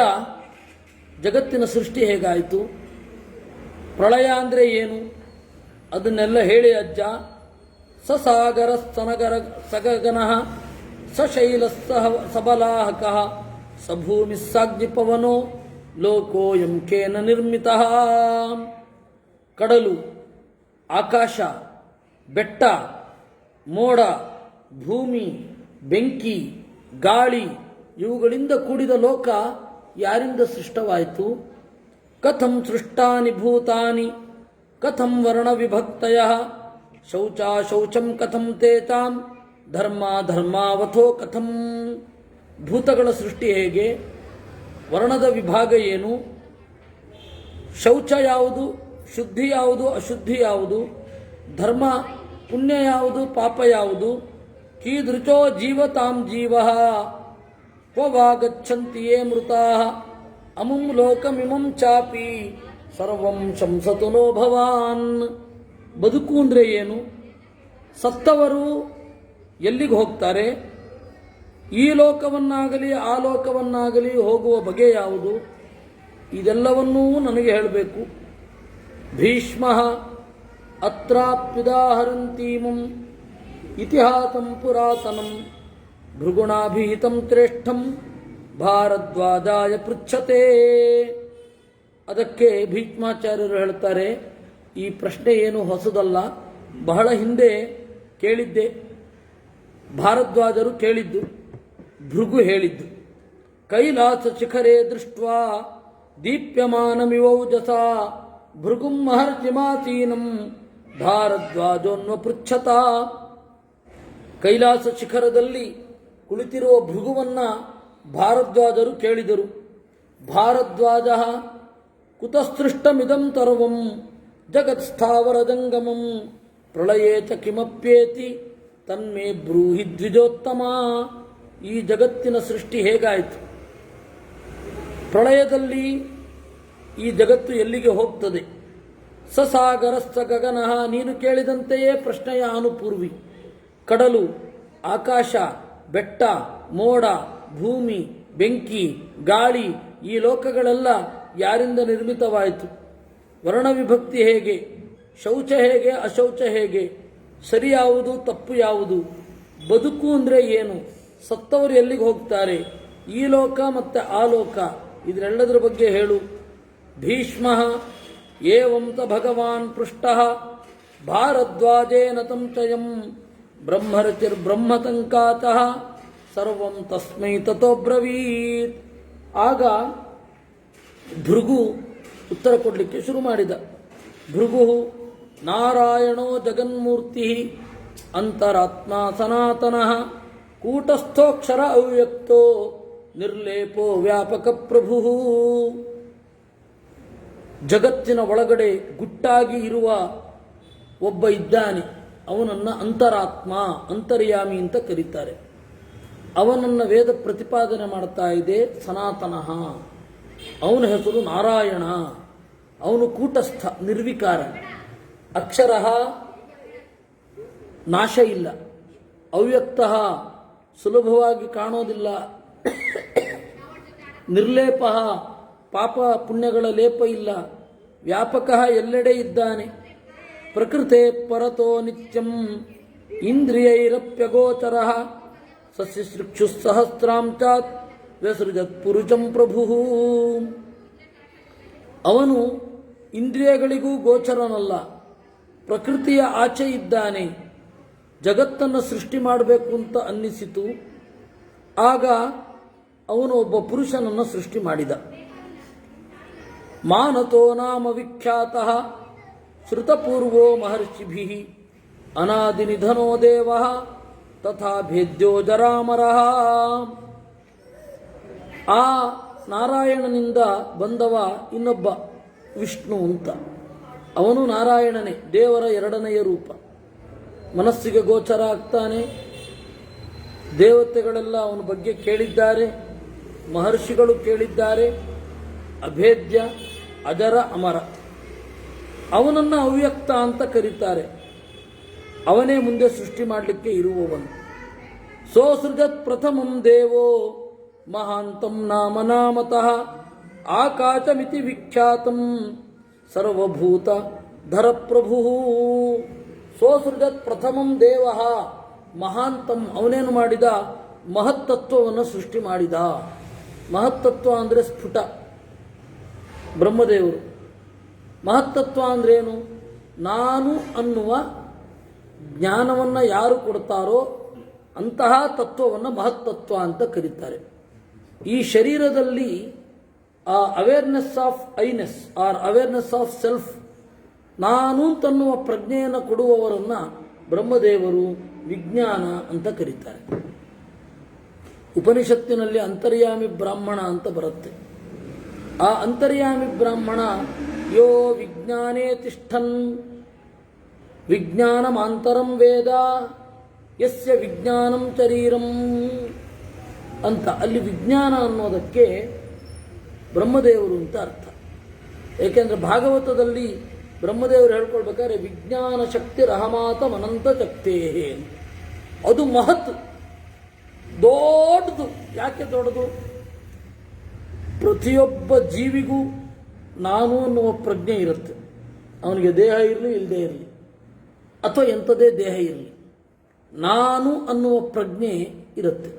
ಜಗತ್ತಿನ ಸೃಷ್ಟಿ ಹೇಗಾಯಿತು? ಪ್ರಳಯ ಅಂದರೆ ಏನು? ಅದನ್ನೆಲ್ಲ ಹೇಳಿ ಅಜ್ಜ. ಸಸಾಗರ ಸನಗರ ಸಗಗನಃ ಸಶೈಲ ಸಬಲಾಹಕಃ ಸಭೂಮಿ ಸಾಗ್ನಿಪವನೋ ಲೋಕೋಯಂ ಕೇನ ನಿರ್ಮಿತಃ. ಕಡಲು, ಆಕಾಶ, ಬೆಟ್ಟ, ಮೋಡ, ಭೂಮಿ, ಬೆಂಕಿ, ಗಾಳಿ ಇವುಗಳಿಂದ ಕೂಡಿದ ಲೋಕ ಯಾರಿಂದ ಸೃಷ್ಟವಾಯಿತು? ಕಥಂ ಸೃಷ್ಟಾನಿ ಭೂತಾನಿ ಕಥಂ ವರ್ಣ ವಿಭಕ್ತಯ ಶೌಚಂ ಕಥಂ ತೇತಾಂ ಧರ್ಮ ಧರ್ಮಾವಥೋ ಕಥಂ. ಭೂತಗಳ ಸೃಷ್ಟಿ ಹೇಗೆ? ವರ್ಣದ ವಿಭಾಗ ಏನು? ಶೌಚ ಯಾವುದು? ಶುದ್ಧಿ ಯಾವುದು? ಅಶುದ್ಧಿ ಯಾವುದು? ಧರ್ಮ ಪುಣ್ಯ ಯಾವುದು? ಪಾಪ ಯಾವುದು? ಕೀದೃಚೋ ಜೀವತಾಂ ಜೀವಃ ಕ್ವ ವಾ ಗಚ್ಚಂತಿ ಯೇ ಮೃತಾಃ ಅಮುಂ ಲೋಕಮಿಮಂ ಚಾಪಿ ಸರ್ವಂ ಶಂಸತು ನೋ ಭವಾನ್. ಬದುಕು ಅಂದರೆ ಏನು? ಸತ್ತವರು ಎಲ್ಲಿಗೆ ಹೋಗ್ತಾರೆ? ಈ ಲೋಕವನ್ನಾಗಲಿ ಆ ಲೋಕವನ್ನಾಗಲಿ ಹೋಗುವ ಬಗೆ ಯಾವುದು? ಇದೆಲ್ಲವನ್ನೂ ನನಗೆ ಹೇಳಬೇಕು. ಭೀಷ್ಮ ಅತ್ರಾಪ್ಯುದಾಹರಂತೀಮಂ ಇತಿಹಾಸಂ ಪುರಾತನಂ ಭೃಗುಣಾಭಿಹಿತಂ ಶ್ರೇಷ್ಠಂ ಭಾರದ್ವಾಜಾಯ ಪೃಚ್ಛತೆ. ಅದಕ್ಕೆ ಭೀಷ್ಮಾಚಾರ್ಯರು ಹೇಳ್ತಾರೆ, ಈ ಪ್ರಶ್ನೆ ಏನು ಹೊಸದಲ್ಲ, ಬಹಳ ಹಿಂದೆ ಕೇಳಿದ್ದೆ. ಭಾರದ್ವಾಜರು ಕೇಳಿದ್ದು, ಭೃಗು ಹೇಳಿದ್ದು. ಕೈಲಾಸ ಶಿಖರೇ ದೃಷ್ಟ್ವಾ ದೀಪ್ಯಮಾನಮಿವೌಜಸ ಭೃಗುಂ ಮಹರ್ಷಿಮಾಸೀನಂ ಭಾರದ್ವಾಜೋನ್ವ ಪೃಚ್ಛತ. ಕೈಲಾಸ ಶಿಖರದಲ್ಲಿ ಕುಳಿತಿರುವ ಭೃಗುವನ್ನ ಭಾರದ್ವಾಜರು ಕೇಳಿದರು. ಭಾರದ್ವಾಜ ಕುತಸೃಷ್ಟಮಿದಂ ಸರ್ವಂ ಜಗತ್ಸ್ಥಾವರ ಜಂಗಮಂ ಪ್ರಳಯೇ ಚ ಕಿಮಪ್ಯೇತಿ ತನ್ಮೇ ಬ್ರೂಹಿ ದ್ವಿಜೋತ್ತಮ. ಈ ಜಗತ್ತಿನ ಸೃಷ್ಟಿ ಹೇಗಾಯಿತು? ಪ್ರಳಯದಲ್ಲಿ ಈ ಜಗತ್ತು ಎಲ್ಲಿಗೆ ಹೋಗ್ತದೆ? ಸಸಾಗರಸ್ಸ ಗಗನಃ, ನೀನು ಕೇಳಿದಂತೆಯೇ ಪ್ರಶ್ನೆಯ ಅನುಪೂರ್ವಿ. ಕಡಲು, ಆಕಾಶ, ಬೆಟ್ಟ, ಮೋಡ, ಭೂಮಿ, ಬೆಂಕಿ, ಗಾಳಿ ಈ ಲೋಕಗಳೆಲ್ಲ ಯಾರಿಂದ ನಿರ್ಮಿತವಾಯಿತು? ವರ್ಣವಿಭಕ್ತಿ ಹೇಗೆ? ಶೌಚ ಹೇಗೆ? ಅಶೌಚ ಹೇಗೆ? ಸರಿ ಯಾವುದು? ತಪ್ಪು ಯಾವುದು? ಬದುಕು ಅಂದರೆ ಏನು? ಸತ್ತವರು ಎಲ್ಲಿಗೆ ಹೋಗ್ತಾರೆ? ಈ ಲೋಕ ಮತ್ತು ಆ ಲೋಕ ಇದರೆಲ್ಲದರ ಬಗ್ಗೆ ಹೇಳು. ಭೀಷ್ಮ ಏವಂತ ಭಗವಾನ್ ಪೃಷ್ಟಃ ಭಾರದ್ವಾಜೇನ ತಂಚಯಂ ಬ್ರಹ್ಮರತಿರ್ಬ್ರಹ್ಮತಂಕಾತಃ ಸರ್ವಂ ತಸ್ಮೈ ತಥೋಬ್ರವೀತ್. ಆಗ ಭೃಗು ಉತ್ತರ ಕೊಡಲಿಕ್ಕೆ ಶುರು ಮಾಡಿದ. ಭೃಗು ನಾರಾಯಣೋ ಜಗನ್ಮೂರ್ತಿ ಅಂತರಾತ್ಮ ಸನಾತನಃ ಕೂಟಸ್ಥೋಕ್ಷರ ಅವ್ಯಕ್ತೋ ನಿರ್ಲೇಪೋ ವ್ಯಾಪಕ ಪ್ರಭು. ಜಗತ್ತಿನ ಒಳಗಡೆ ಗುಟ್ಟಾಗಿ ಇರುವ ಒಬ್ಬ ಇದ್ದಾನೆ, ಅವನನ್ನು ಅಂತರಾತ್ಮ, ಅಂತರ್ಯಾಮಿ ಅಂತ ಕರೀತಾರೆ. ಅವನನ್ನು ವೇದ ಪ್ರತಿಪಾದನೆ ಮಾಡ್ತಾ ಇದೆ ಸನಾತನಃ. ಅವನ ಹೆಸರು ನಾರಾಯಣ. ಅವನು ಕೂಟಸ್ಥ, ನಿರ್ವಿಕಾರ, ಅಕ್ಷರ ನಾಶ ಇಲ್ಲ, ಅವ್ಯಕ್ತ ಸುಲಭವಾಗಿ ಕಾಣೋದಿಲ್ಲ, ನಿರ್ಲೇಪ ಪಾಪ ಪುಣ್ಯಗಳ ಲೇಪ ಇಲ್ಲ, ವ್ಯಾಪಕ ಎಲ್ಲೆಡೆ ಇದ್ದಾನೆ, ಪ್ರಕೃತೆ ಪರತೋ ನಿತ್ಯಂ ಇಂದ್ರಿಯೈರಪ್ಯಗೋಚರ ಸಸ್ಯಸೃಕ್ಷುಸಹಸ್ರಾಂಚಾತ್ ವ್ಯಸೃಜತ್ ಪುರುಷಂ ಪ್ರಭು. ಅವನು ಇಂದ್ರಿಯಗಳಿಗೂ ಗೋಚರನಲ್ಲ, ಪ್ರಕೃತಿಯ ಆಚೆ ಇದ್ದಾನೆ. ಜಗತ್ತನ್ನು ಸೃಷ್ಟಿ ಮಾಡಬೇಕು ಅಂತ ಅನ್ನಿಸಿತು. ಆಗ ಅವನು ಒಬ್ಬ ಪುರುಷನನ್ನು ಸೃಷ್ಟಿ ಮಾಡಿದ. ಮಾನತೋ ನಾಮ ವಿಖ್ಯಾತಃ ಶ್ರುತಪೂರ್ವೋ ಮಹರ್ಷಿಭಿಃ ಅನಾದಿನಿಧನೋ ದೇವಃ ತಥಾ ಭೇದ್ಯೋ ಜರಾಮರಃ. ಆ ನಾರಾಯಣನಿಂದ ಬಂದವ ಇನ್ನೊಬ್ಬ ವಿಷ್ಣು ಅಂತ. ಅವನು ನಾರಾಯಣನೇ, ದೇವರ ಎರಡನೆಯ ರೂಪ. ಮನಸ್ಸಿಗೆ ಗೋಚರ ಆಗ್ತಾನೆ. ದೇವತೆಗಳೆಲ್ಲ ಅವನ ಬಗ್ಗೆ ಕೇಳಿದ್ದಾರೆ, ಮಹರ್ಷಿಗಳು ಕೇಳಿದ್ದಾರೆ. ಅಭೇದ್ಯ, ಅಜರ, ಅಮರ. ಅವನನ್ನು ಅವ್ಯಕ್ತ ಅಂತ ಕರೀತಾರೆ. ಅವನೇ ಮುಂದೆ ಸೃಷ್ಟಿ ಮಾಡಲಿಕ್ಕೆ ಇರುವವನು. ಸೋಸೃಜತ್ ಪ್ರಥಮಂ ದೇವೋ ಮಹಾಂತಂ ನಾಮ ನಾಮತಃ ಆಕಾಶಮಿತಿ ವಿಖ್ಯಾತಂ ಸರ್ವಭೂತ ಧರ ಪ್ರಭು. ಸೋಸೃಜತ್ ಪ್ರಥಮಂ ದೇವ ಮಹಾಂತಂ. ಅವನೇನು ಮಾಡಿದ? ಮಹತ್ತತ್ವವನ್ನು ಸೃಷ್ಟಿ ಮಾಡಿದ. ಮಹತ್ತತ್ವ ಅಂದರೆ ಸ್ಫುಟ. ಬ್ರಹ್ಮದೇವರು ಮಹತ್ತತ್ವ ಅಂದ್ರೇನು? ನಾನು ಅನ್ನುವ ಜ್ಞಾನವನ್ನು ಯಾರು ಕೊಡ್ತಾರೋ ಅಂತಹ ತತ್ವವನ್ನು ಮಹತ್ತತ್ವ ಅಂತ ಕರೀತಾರೆ. ಈ ಶರೀರದಲ್ಲಿ ಆ awareness of Iness or awareness of self, ನಾನು ತನ್ನುವ ಪ್ರಜ್ಞೆಯನ್ನು ಕೊಡುವವರನ್ನು ಬ್ರಹ್ಮದೇವರು ವಿಜ್ಞಾನ ಅಂತ ಕರೀತಾರೆ. ಉಪನಿಷತ್ತಿನಲ್ಲಿ ಅಂತರ್ಯಾಮಿ ಬ್ರಾಹ್ಮಣ ಅಂತ ಬರುತ್ತೆ. ಆ ಅಂತರ್ಯಾಮಿ ಬ್ರಾಹ್ಮಣ ಯೋ ವಿಜ್ಞಾನೇ ತಿಷ್ಠನ್ ವಿಜ್ಞಾನಮಾಂತರಂ ವೇದ ಯಸ್ಯ ವಿಜ್ಞಾನಂ ಶರೀರಂ ಅಂತ. ಅಲ್ಲಿ ವಿಜ್ಞಾನ ಅನ್ನೋದಕ್ಕೆ ಬ್ರಹ್ಮದೇವರು ಅಂತ ಅರ್ಥ. ಏಕೆಂದರೆ ಭಾಗವತದಲ್ಲಿ ಬ್ರಹ್ಮದೇವರು ಹೇಳ್ಕೊಳ್ಬೇಕಾದ್ರೆ ವಿಜ್ಞಾನ ಶಕ್ತಿ ರಹಮಾತ ಅನಂತ ಶಕ್ತೇ. ಅದು ಮಹತ್, ದೊಡ್ಡದು. ಯಾಕೆ ದೊಡ್ಡದು? ಪ್ರತಿಯೊಬ್ಬ ಜೀವಿಗೂ ನಾನು ಅನ್ನುವ ಪ್ರಜ್ಞೆ ಇರುತ್ತೆ. ಅವನಿಗೆ ದೇಹ ಇರಲಿ ಇಲ್ಲದೆ ಇರಲಿ, ಅಥವಾ ಎಂಥದೇ ದೇಹ ಇರಲಿ, ನಾನು ಅನ್ನುವ ಪ್ರಜ್ಞೆ ಇರುತ್ತೆ.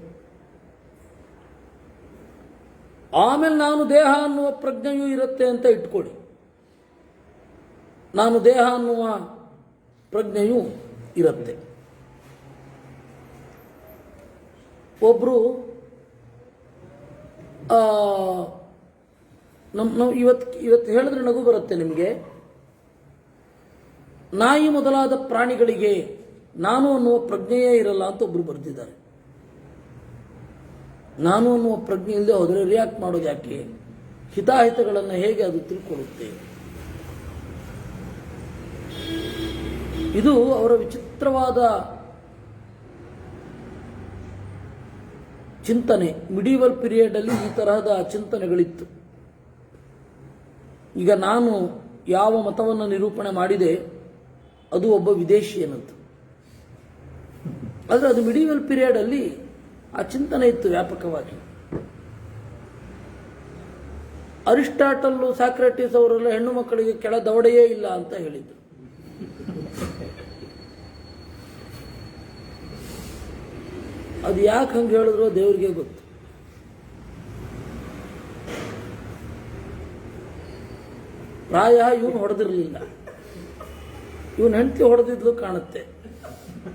ಆಮೇಲೆ ನಾನು ದೇಹ ಅನ್ನುವ ಪ್ರಜ್ಞೆಯೂ ಇರುತ್ತೆ ಅಂತ ಇಟ್ಕೊಳ್ಳಿ. ನಾನು ದೇಹ ಅನ್ನುವ ಪ್ರಜ್ಞೆಯೂ ಇರುತ್ತೆ. ಒಬ್ಬರು ಇವತ್ತು ಹೇಳಿದ್ರೆ ನಗು ಬರುತ್ತೆ ನಿಮಗೆ. ನಾಯಿ ಮೊದಲಾದ ಪ್ರಾಣಿಗಳಿಗೆ ನಾನು ಅನ್ನುವ ಪ್ರಜ್ಞೆಯೇ ಇರಲ್ಲ ಅಂತ ಒಬ್ರು ಬರೆದಿದ್ದಾರೆ. ನಾನು ಅನ್ನುವ ಪ್ರಜ್ಞೆ ಇಲ್ಲದೆ ಹೋದರೆ ರಿಯಾಕ್ಟ್ ಮಾಡೋದು ಯಾಕೆ? ಹಿತಾಹಿತಗಳನ್ನು ಹೇಗೆ ಅದು ತಿಳ್ಕೊಳ್ಳುತ್ತೆ? ಇದು ಅವರ ವಿಚಿತ್ರವಾದ ಚಿಂತನೆ. ಮಿಡೀವಲ್ ಪೀರಿಯಡ್ ಅಲ್ಲಿ ಈ ತರಹದ ಚಿಂತನೆಗಳಿತ್ತು. ಈಗ ನಾನು ಯಾವ ಮತವನ್ನು ನಿರೂಪಣೆ ಮಾಡಿದೆ ಅದು ಒಬ್ಬ ವಿದೇಶಿ ಅನ್ನತ್ತು. ಆದರೆ ಅದು ಮಿಡೀವಲ್ ಪೀರಿಯಡ್ ಅಲ್ಲಿ ಆ ಚಿಂತನೆ ಇತ್ತು ವ್ಯಾಪಕವಾಗಿ. ಅರಿಸ್ಟಾಟಲ್, ಸಾಕ್ರೆಟಿಸ್ ಅವರೆಲ್ಲ ಹೆಣ್ಣು ಮಕ್ಕಳಿಗೆ ಕೆಳ ದವಡೆಯೇ ಇಲ್ಲ ಅಂತ ಹೇಳಿದ್ರು. ಅದು ಯಾಕೆ ಹಂಗೆ ಹೇಳಿದ್ರು ದೇವರಿಗೆ ಗೊತ್ತು. ಪ್ರಾಯ ಇವನು ಹೊಡೆದಿರಲಿಲ್ಲ, ಇವನು ಹೆಂಡತಿ ಹೊಡೆದಿದ್ಲು ಕಾಣುತ್ತೆ.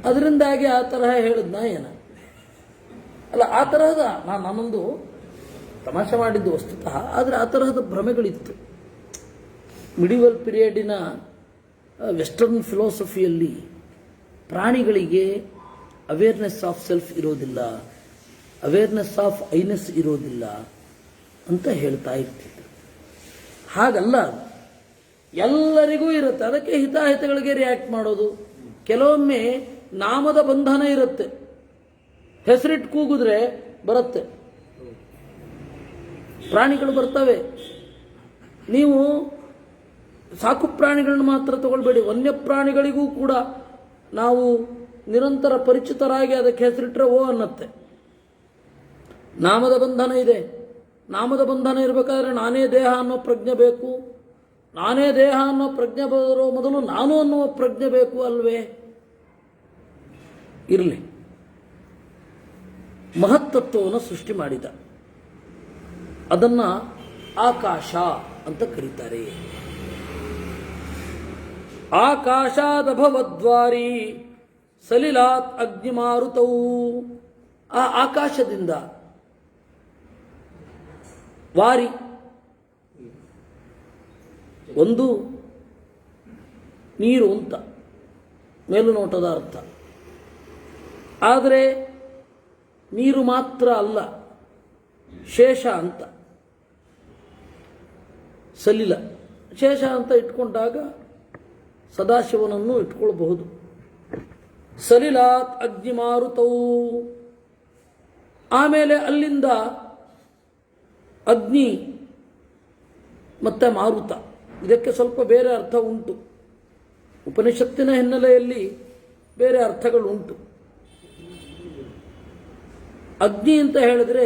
ಅದರಿಂದಾಗಿ ಆ ತರಹ ಹೇಳಿದ್ನ ಏನ ಅಲ್ಲ. ಆ ತರಹದ ನಾನೊಂದು ತಮಾಷೆ ಮಾಡಿದ್ದು ವಸ್ತುತಃ. ಆದರೆ ಆ ತರಹದ ಭ್ರಮೆಗಳಿತ್ತು. ಮಿಡಿವಲ್ ಪೀರಿಯಡಿನ ವೆಸ್ಟರ್ನ್ ಫಿಲಾಸಫಿಯಲ್ಲಿ ಪ್ರಾಣಿಗಳಿಗೆ ಅವೇರ್ನೆಸ್ ಆಫ್ ಸೆಲ್ಫ್ ಇರೋದಿಲ್ಲ, ಅವೇರ್ನೆಸ್ ಆಫ್ ಐನೆಸ್ ಇರೋದಿಲ್ಲ ಅಂತ ಹೇಳ್ತಾ ಇರ್ತಿದ್ರು. ಹಾಗಲ್ಲ, ಎಲ್ಲರಿಗೂ ಇರುತ್ತೆ. ಅದಕ್ಕೆ ಹಿತಾಹಿತಗಳಿಗೆ ರಿಯಾಕ್ಟ್ ಮಾಡೋದು. ಕೆಲವೊಮ್ಮೆ ನಾಮದ ಬಂಧನ ಇರುತ್ತೆ. ಹೆಸರಿಟ್ಟು ಕೂಗಿದ್ರೆ ಬರುತ್ತೆ, ಪ್ರಾಣಿಗಳು ಬರ್ತವೆ. ನೀವು ಸಾಕು ಪ್ರಾಣಿಗಳನ್ನ ಮಾತ್ರ ತಗೊಳ್ಬೇಡಿ, ವನ್ಯ ಪ್ರಾಣಿಗಳಿಗೂ ಕೂಡ ನಾವು ನಿರಂತರ ಪರಿಚಿತರಾಗಿ ಅದಕ್ಕೆ ಹೆಸರಿಟ್ರೆ ಓ ಅನ್ನತ್ತೆ. ನಾಮದ ಬಂಧನ ಇದೆ. ನಾಮದ ಬಂಧನ ಇರಬೇಕಾದ್ರೆ ನಾನೇ ದೇಹ ಅನ್ನೋ ಪ್ರಜ್ಞೆ ಬೇಕು. ನಾನೇ ದೇಹ ಅನ್ನೋ ಪ್ರಜ್ಞೆ ಬರೋ ಮೊದಲು ನಾನು ಅನ್ನುವ ಪ್ರಜ್ಞೆ ಬೇಕು ಅಲ್ವೇ? ಇರಲಿ. ಮಹತ್ತತ್ವವನ್ನು ಸೃಷ್ಟಿ ಮಾಡಿದ. ಅದನ್ನ ಆಕಾಶ ಅಂತ ಕರೀತಾರೆ. ಆಕಾಶಾದಭವದ್ವಾರಿ ಸಲಿಲಾತ್ ಅಗ್ನಿಮಾರುತವು. ಆ ಆಕಾಶದಿಂದ ವಾರಿ, ಒಂದು ನೀರು ಅಂತ ಮೇಲುನೋಟದ ಅರ್ಥ. ಆದರೆ ನೀರು ಮಾತ್ರ ಅಲ್ಲ, ಶೇಷ ಅಂತ. ಸಲಿಲ ಶೇಷ ಅಂತ ಇಟ್ಕೊಂಡಾಗ ಸದಾಶಿವನನ್ನು ಇಟ್ಕೊಳ್ಬಹುದು. ಸಲಿಲಾತ್ ಅಗ್ನಿಮಾರುತವು. ಆಮೇಲೆ ಅಲ್ಲಿಂದ ಅಗ್ನಿ ಮತ್ತೆ ಮಾರುತ, ಇದಕ್ಕೆ ಸ್ವಲ್ಪ ಬೇರೆ ಅರ್ಥ ಉಂಟು. ಉಪನಿಷತ್ತಿನ ಹಿನ್ನೆಲೆಯಲ್ಲಿ ಬೇರೆ ಅರ್ಥಗಳುಂಟು. ಅಗ್ನಿ ಅಂತ ಹೇಳಿದ್ರೆ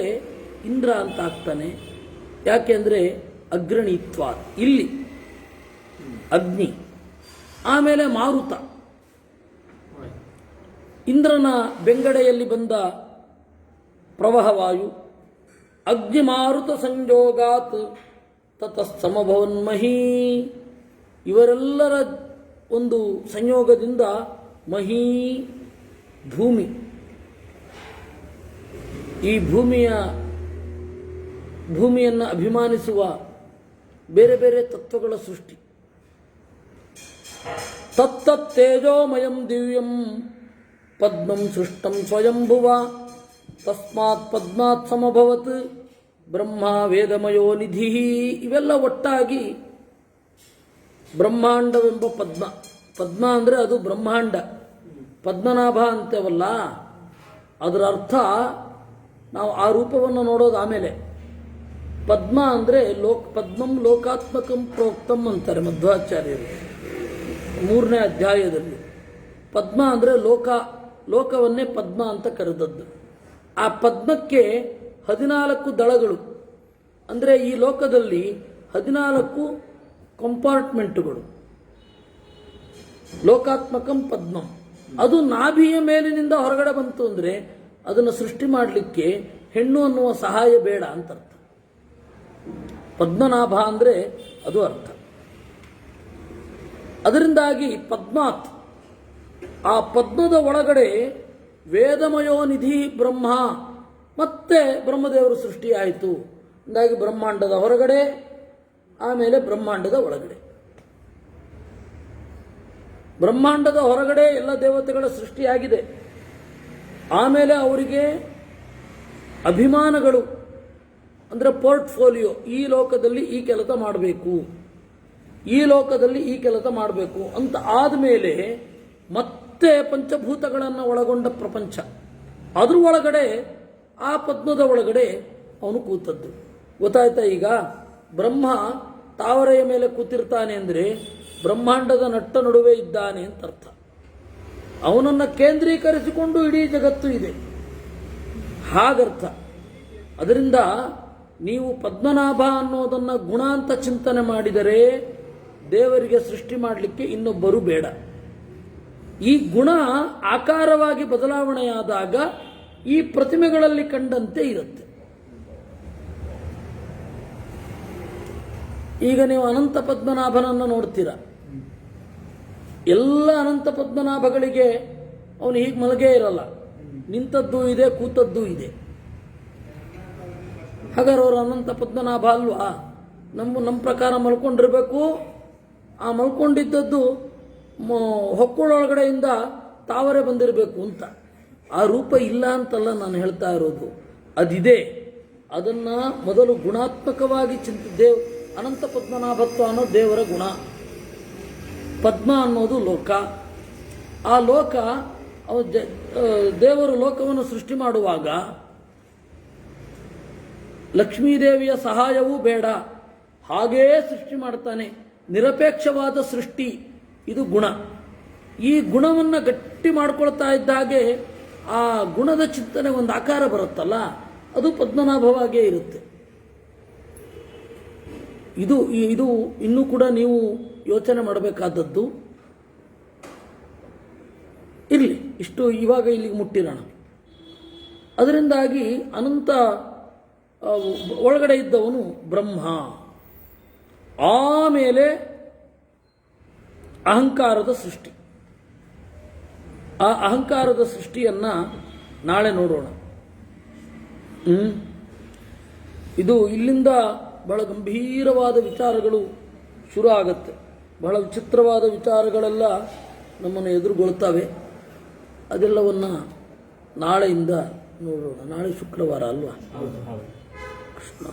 ಇಂದ್ರ ಅಂತ ಆಗ್ತಾನೆ. ಯಾಕೆಂದರೆ ಅಗ್ರಣೀತ್ವ ಇಲ್ಲಿ ಅಗ್ನಿ. ಆಮೇಲೆ ಮಾರುತ, ಇಂದ್ರನ ಬೆಂಗಡೆಯಲ್ಲಿ ಬಂದ ಪ್ರವಾಹವಾಯು. ಅಗ್ನಿಮಾರುತ ಸಂಯೋಗಾತ್ ತತಸ್ಸಮಭವನ್ಮಹೀ, ಇವರೆಲ್ಲರ ಒಂದು ಸಂಯೋಗದಿಂದ ಮಹೀ ಭೂಮಿ, ಈ ಭೂಮಿಯನ್ನು ಅಭಿಮಾನಿಸುವ ಬೇರೆ ಬೇರೆ ತತ್ವಗಳ ಸೃಷ್ಟಿ. ತತ್ತೇಜೋಮಯಂ ದಿವ್ಯಂ ಪದ್ಮಂ ಸೃಷ್ಟಂ ಸ್ವಯಂಭುವ ತಸ್ಮಾತ್ ಪದ್ಮಾತ್ ಸಮಭವತ್ ಬ್ರಹ್ಮ ವೇದಮಯೋ ನಿಧಿ. ಇವೆಲ್ಲ ಒಟ್ಟಾಗಿ ಬ್ರಹ್ಮಾಂಡವೆಂಬ ಪದ್ಮ. ಪದ್ಮ ಅಂದರೆ ಅದು ಬ್ರಹ್ಮಾಂಡ. ಪದ್ಮನಾಭ ಅಂತೇವಲ್ಲ, ಅದರ ಅರ್ಥ ನಾವು ಆ ರೂಪವನ್ನು ನೋಡೋದು ಆಮೇಲೆ. ಪದ್ಮ ಅಂದರೆ ಪದ್ಮಂ ಲೋಕಾತ್ಮಕಂ ಪ್ರೋಕ್ತಂ ಅಂತಾರೆ ಮಧ್ವಾಚಾರ್ಯರು 3ನೇ ಅಧ್ಯಾಯದಲ್ಲಿ. ಪದ್ಮ ಅಂದರೆ ಲೋಕವನ್ನೇ ಪದ್ಮ ಅಂತ ಕರೆದದ್ದು. ಆ ಪದ್ಮಕ್ಕೆ 14 ದಳಗಳು, ಅಂದರೆ ಈ ಲೋಕದಲ್ಲಿ 14 ಕಂಪಾರ್ಟ್ಮೆಂಟುಗಳು. ಲೋಕಾತ್ಮಕಂ ಪದ್ಮಂ, ಅದು ನಾಭಿಯ ಮೇಲಿನಿಂದ ಹೊರಗಡೆ ಬಂತು ಅಂದರೆ ಅದನ್ನು ಸೃಷ್ಟಿ ಮಾಡಲಿಕ್ಕೆ ಹೆಣ್ಣು ಅನ್ನುವ ಸಹಾಯ ಬೇಡ ಅಂತ ಅರ್ಥ. ಪದ್ಮನಾಭ ಅಂದರೆ ಅದು ಅರ್ಥ. ಅದರಿಂದಾಗಿ ಪದ್ಮಾತ್, ಆ ಪದ್ಮದ ಒಳಗಡೆ ವೇದಮಯೋ ನಿಧಿ ಬ್ರಹ್ಮ, ಮತ್ತೆ ಬ್ರಹ್ಮದೇವರು ಸೃಷ್ಟಿಯಾಯಿತು. ಹೀಗಾಗಿ ಬ್ರಹ್ಮಾಂಡದ ಹೊರಗಡೆ, ಆಮೇಲೆ ಬ್ರಹ್ಮಾಂಡದ ಒಳಗಡೆ. ಬ್ರಹ್ಮಾಂಡದ ಹೊರಗಡೆ ಎಲ್ಲ ದೇವತೆಗಳ ಸೃಷ್ಟಿಯಾಗಿದೆ. ಆಮೇಲೆ ಅವರಿಗೆ ಅಭಿಮಾನಗಳು, ಅಂದರೆ ಪೋರ್ಟ್ಫೋಲಿಯೋ, ಈ ಲೋಕದಲ್ಲಿ ಈ ಕೆಲಸ ಮಾಡಬೇಕು, ಈ ಲೋಕದಲ್ಲಿ ಈ ಕೆಲಸ ಮಾಡಬೇಕು ಅಂತ ಆದಮೇಲೆ ಮತ್ತೆ ಪಂಚಭೂತಗಳನ್ನು ಒಳಗೊಂಡ ಪ್ರಪಂಚ, ಅದ್ರ ಒಳಗಡೆ ಆ ಪದ್ಮದ ಒಳಗಡೆ ಅವನು ಕೂತದ್ದು. ಗೊತ್ತಾಯ್ತಾ? ಈಗ ಬ್ರಹ್ಮ ತಾವರೆಯ ಮೇಲೆ ಕೂತಿರ್ತಾನೆ ಅಂದರೆ ಬ್ರಹ್ಮಾಂಡದ ನಟ್ಟ ನಡುವೆ ಇದ್ದಾನೆ ಅಂತ ಅರ್ಥ. ಅವನನ್ನು ಕೇಂದ್ರೀಕರಿಸಿಕೊಂಡು ಇಡೀ ಜಗತ್ತು ಇದೆ, ಹಾಗರ್ಥ. ಅದರಿಂದ ನೀವು ಪದ್ಮನಾಭ ಅನ್ನೋದನ್ನು ಗುಣ ಅಂತ ಚಿಂತನೆ ಮಾಡಿದರೆ ದೇವರಿಗೆ ಸೃಷ್ಟಿ ಮಾಡಲಿಕ್ಕೆ ಇನ್ನೊಬ್ಬರು ಬೇಡ. ಈ ಗುಣ ಆಕಾರವಾಗಿ ಬದಲಾವಣೆಯಾದಾಗ ಈ ಪ್ರತಿಮೆಗಳಲ್ಲಿ ಕಂಡಂತೆ ಇರುತ್ತೆ. ಈಗ ನೀವು ಅನಂತ ಪದ್ಮನಾಭನನ್ನು ನೋಡ್ತೀರ, ಎಲ್ಲ ಅನಂತ ಪದ್ಮನಾಭಗಳಿಗೆ ಅವನು ಹೀಗೆ ಮಲಗೇ ಇರಲ್ಲ, ನಿಂತದ್ದು ಇದೆ, ಕೂತದ್ದು ಇದೆ. ಹಾಗಾದ್ರೆ ಅವರು ಅನಂತ ಪದ್ಮನಾಭ ಅಲ್ವಾ? ನಮ್ಮ ಪ್ರಕಾರ ಮಲ್ಕೊಂಡಿರ್ಬೇಕು. ಆ ಮಲ್ಕೊಂಡಿದ್ದದ್ದು ಹೊಕ್ಕಳೊಳಗಡೆಯಿಂದ ತಾವರೆ ಬಂದಿರಬೇಕು ಅಂತ. ಆ ರೂಪ ಇಲ್ಲ ಅಂತಲ್ಲ ನಾನು ಹೇಳ್ತಾ ಇರೋದು, ಅದಿದೆ. ಅದನ್ನು ಮೊದಲು ಗುಣಾತ್ಮಕವಾಗಿ ಅನಂತ ಪದ್ಮನಾಭತ್ವ ಅನ್ನೋ ದೇವರ ಗುಣ. ಪದ್ಮ ಅನ್ನೋದು ಲೋಕ. ಆ ಲೋಕ ದೇವರು ಲೋಕವನ್ನು ಸೃಷ್ಟಿ ಮಾಡುವಾಗ ಲಕ್ಷ್ಮೀದೇವಿಯ ಸಹಾಯವೂ ಬೇಡ, ಹಾಗೆಯೇ ಸೃಷ್ಟಿ ಮಾಡ್ತಾನೆ. ನಿರಪೇಕ್ಷವಾದ ಸೃಷ್ಟಿ, ಇದು ಗುಣ. ಈ ಗುಣವನ್ನು ಗಟ್ಟಿ ಮಾಡ್ಕೊಳ್ತಾ ಇದ್ದಾಗೆ ಆ ಗುಣದ ಚಿಂತನೆ ಒಂದು ಆಕಾರ ಬರುತ್ತಲ್ಲ, ಅದು ಪದ್ಮನಾಭವಾಗೇ ಇರುತ್ತೆ. ಇದು ಇನ್ನೂ ಕೂಡ ನೀವು ಯೋಚನೆ ಮಾಡಬೇಕಾದದ್ದು. ಇರಲಿ, ಇಷ್ಟು ಇವಾಗ ಇಲ್ಲಿಗೆ ಮುಟ್ಟಿರೋಣ. ಅದರಿಂದಾಗಿ ಅನಂತ ಒಳಗಡೆ ಇದ್ದವನು ಬ್ರಹ್ಮ. ಆಮೇಲೆ ಅಹಂಕಾರದ ಸೃಷ್ಟಿ. ಆ ಅಹಂಕಾರದ ಸೃಷ್ಟಿಯನ್ನು ನಾಳೆ ನೋಡೋಣ. ಇದು ಇಲ್ಲಿಂದ ಬಹಳ ಗಂಭೀರವಾದ ವಿಚಾರಗಳು ಶುರು ಆಗತ್ತೆ. ಬಹಳ ವಿಚಿತ್ರವಾದ ವಿಚಾರಗಳೆಲ್ಲ ನಮ್ಮನ್ನು ಎದುರುಗೊಳ್ತವೆ. ಅದೆಲ್ಲವನ್ನು ನಾಳೆಯಿಂದ ನೋಡೋಣ. ನಾಳೆ ಶುಕ್ರವಾರ ಅಲ್ವಾ? ಕೃಷ್ಣ